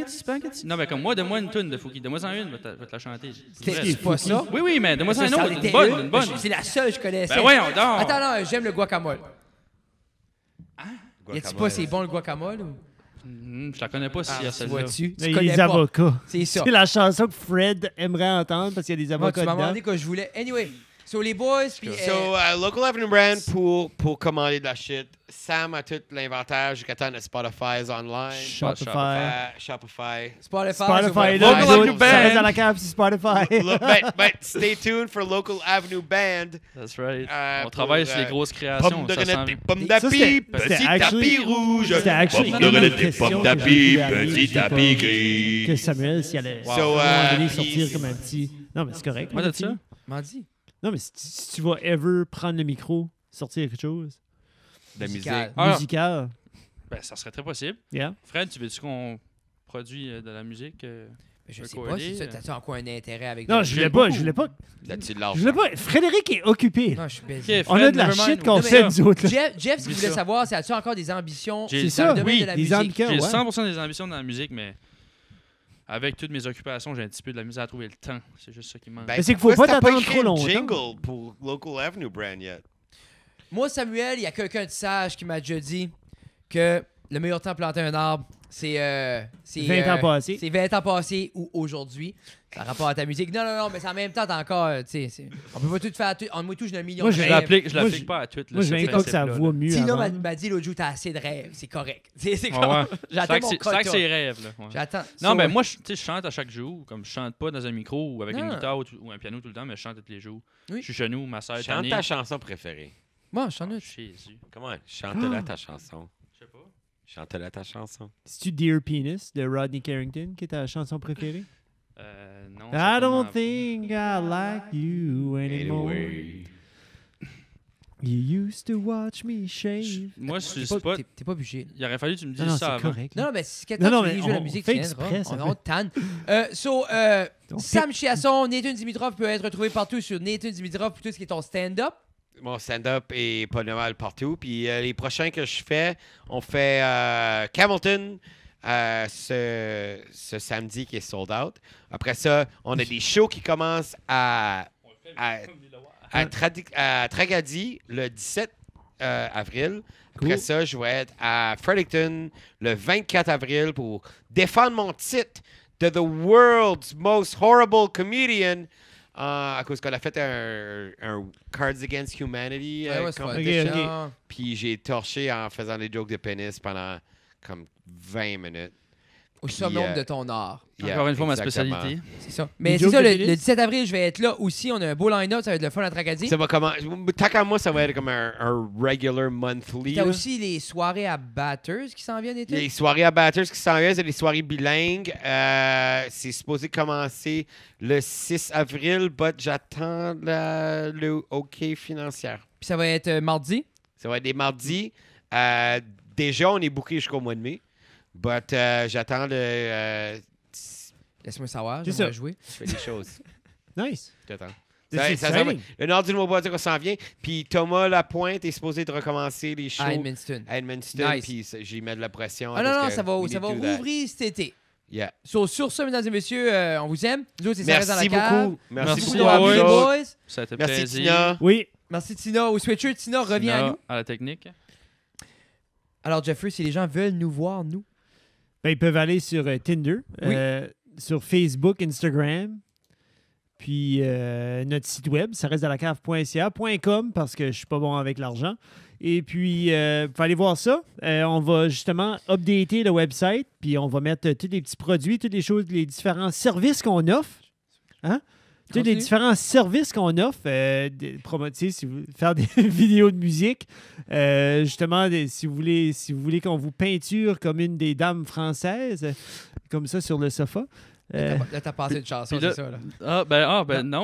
Spaghetti. Non, mais comme moi, donne-moi une toune de Fouki. Donne-moi en une, je vais te la chanter. C'est pas ça? Oui, oui, mais donne-moi en Ça, une c'en autre. était Une bonne, une bonne. C'est la seule que je connaissais. Ben voyons donc. Attends, non, j'aime le guacamole. Y a-tu Guacamole. pas c'est bon le guacamole? Ou... Je la connais pas s'il y a tu celle-là. vois-tu? Tu Les connais pas. avocats. C'est ça. C'est la chanson que Fred aimerait entendre parce qu'il y a des Moi, avocats tu m'as dedans. demandé que je voulais. Anyway, sur les boys, puis... So, Local Avenue Brand pour commander de la shit. Sam a tout l'inventaire jusqu'à temps de Spotify online. Shopify. Shopify. Spotify, Spotify, sur là, votre- nous Local autres, Avenue ça reste Band. à la cave sur Spotify. but stay tuned for Local Avenue Band. That's right. On pour, travaille sur les grosses créations. Pommes de Ça renette, sent... des pommes Ça, d'api, c'était petit actually- tapis rouge. C'était actually Pommes de une renette, des question pommes que d'api, j'ai voulu aller, petit je sais tapis pas, gris. Que Samuel, s'il allait So, à un moment donné il- sortir comme un petit... Non, mais c'est correct. Moi, mon t'as petit. ça? M'en dis. Non, mais si tu vas ever prendre le micro, sortir quelque chose De la musique. Musical. Ah. musical, Ben, ça serait très possible. yeah. Fred, tu veux-tu qu'on produit de la musique? Mais je Un sais pas courrier, si ça, t'as-tu encore un intérêt avec... Non, de- je voulais pas, Là-dessus de je l'argent. voulais pas. Frédéric est occupé. Non, je suis busy. Ok, On a Fred, de la nevermind. shit qu'on Non, mais fait, là, nous autres. là. Jeff, ce qu'il Oublie voulait ça. savoir, c'est as-tu encore des ambitions J'ai- dans C'est ça, le domaine oui, de la des musique? ambitions. J'ai ouais. 100% des ambitions dans la musique, mais avec toutes mes occupations, j'ai un petit peu de la misère à trouver le temps. C'est juste ça qui manque. Mais c'est qu'il faut pourquoi pas t'as t'attendre écrit trop un longtemps. jingle pour Local Avenue Brand yet. Moi, Samuel, il y a quelqu'un de sage qui m'a déjà dit que le meilleur temps de planter un arbre, c'est 20 ans passés. C'est 20 ans passés ou aujourd'hui. Ça rapporte à ta musique. Non, mais c'est en même temps, t'as encore, tu sais, on peut pas tout faire. En moi, tout, j'ai un million Moi, de je je rêves. l'applique Moi, l'applique pas à toutes. Moi, je viens pas que ça vaut mieux. Tina avant. m'a dit l'autre jour, t'as assez de rêves. C'est correct. C'est Ouais, comme, ouais. j'attends mon C'est quota. que c'est rêve, là. Ouais. J'attends. Non, So, mais moi, tu sais, je chante à chaque jour. Comme je chante pas dans un micro ou avec une Non. guitare ou un piano tout le temps, mais je chante tous les jours. Oui. Je suis chez nous, ma soeur est Chante tannée. ta chanson préférée. Moi, je t'en ai. Jésus. Comment? Chante-la ta chanson. Je sais pas. Chante-la ta chanson. C'est-tu Dear Penis de Rodney Carrington qui est ta chanson préférée? Non. I certainement don't pas. think I like you anymore. You used to watch me shave. Moi, je T'es suis pas. T'es pas obligé. Il aurait fallu que tu me dises Non, non, ça c'est avant. correct. Non, mais si Non, quelqu'un non, qui mais joue la on musique, fait tu exprès, viendras. ça On fait. te tanne. Sam Chiasson, Nathan Dimitrov peut être retrouvé partout sur Nathan Dimitrov pour tout ce qui est ton stand-up. Mon stand-up est pas normal partout. Puis les prochains que je fais, on fait Hamilton ce samedi qui est sold out. Après ça, on a des shows qui commencent à Tragedy le 17 avril. Après Cool. ça, je vais être à Fredericton le 24 avril pour défendre mon titre de The World's Most Horrible Comedian à cause qu'on a fait un Cards Against Humanity Ouais, c'est competition. Puis j'ai torché en faisant des jokes de pénis pendant comme 20 minutes. Au summum de ton art. Encore une fois, ma exactement. spécialité. C'est ça. Mais Les c'est jokes ça, de le pénis? 17 avril, je vais être là aussi. On a un beau line-up, ça va être le fun à Tracadie. Ça va tant qu'à moi, ça va être comme un regular monthly. T'as là. aussi les soirées à Batters qui s'en viennent et tout. Les soirées à Batters qui s'en viennent, c'est des soirées bilingues. C'est supposé commencer le 6 avril, but j'attends le OK financier. Puis ça va être mardi. Ça va être des mardis. Déjà, on est booké jusqu'au mois de mai. But j'attends le... Laisse-moi savoir, C'est j'aimerais ça. jouer. je fais des choses. Nice. J'attends. This Ça is va- exciting. le Nord du Nouveau-Brunswick, on s'en vient. Puis Thomas Lapointe est supposé de recommencer les shows À Edmundston. à Edmundston. Nice. Puis j'y mets de la pression. Ah non, parce non, que ça va we need to do that. rouvrir cet été. Yeah. Sur ça, mesdames et messieurs, on vous aime. Nous autres, c'est ça reste dans la Merci cave. beaucoup. Merci Merci beaucoup Beaucoup beaucoup, d'avoir d'avoir vu boys. les les boys. Ça a été Merci plaisir. Tina. Oui. Merci Tina au Sweatshirt. Tina, reviens à Tina, nous. à la technique. Alors, Jeffrey, si les gens veulent nous voir, nous. Ben, ils peuvent aller sur Tinder, Oui. sur Facebook, Instagram, puis notre site web, ça reste à la cave.ca.com parce que je suis pas bon avec l'argent. Et puis, vous pouvez aller voir ça. On va justement updater le website, puis on va mettre tous les petits produits, toutes les choses, les différents services qu'on offre. Hein? Tu sais, les Continue. différents services qu'on offre, si vous faire des vidéos de musique, justement, si vous voulez qu'on vous peinture comme une des dames françaises, comme ça sur le sofa. Là, t'as passé une chanson, Puis là- c'est ça, là. Non,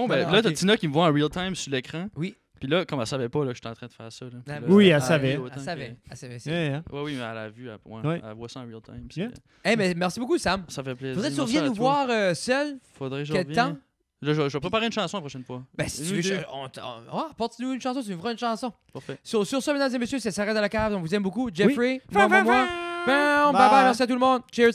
Ben, là, ok. t'as Tina qui me voit en real time sur l'écran. Oui. Puis là, comme elle savait pas là, que j'étais en train de faire ça. Là. Puis Ah, là, Oui, elle ah, savait. autant Elle savait. que- Elle savait. Yeah, yeah. Oui, mais elle a vu. Ouais. Elle voit ça en real time. Yeah. Mais merci beaucoup, Sam. Ça fait plaisir. Faudrait que tu Merci reviennes à nous toi. voir seul. Faudrait que je Quel revienne. temps? Là, je vais préparer une chanson la prochaine fois. Ben, si tu Nous veux, deux. apporte-nous une chanson, tu nous feras une chanson. Parfait. Sur ça, mesdames et messieurs, c'est Sarah de la cave. On vous aime beaucoup. Jeffrey, moi. Bye Bye bye, merci à tout le monde. Cheers.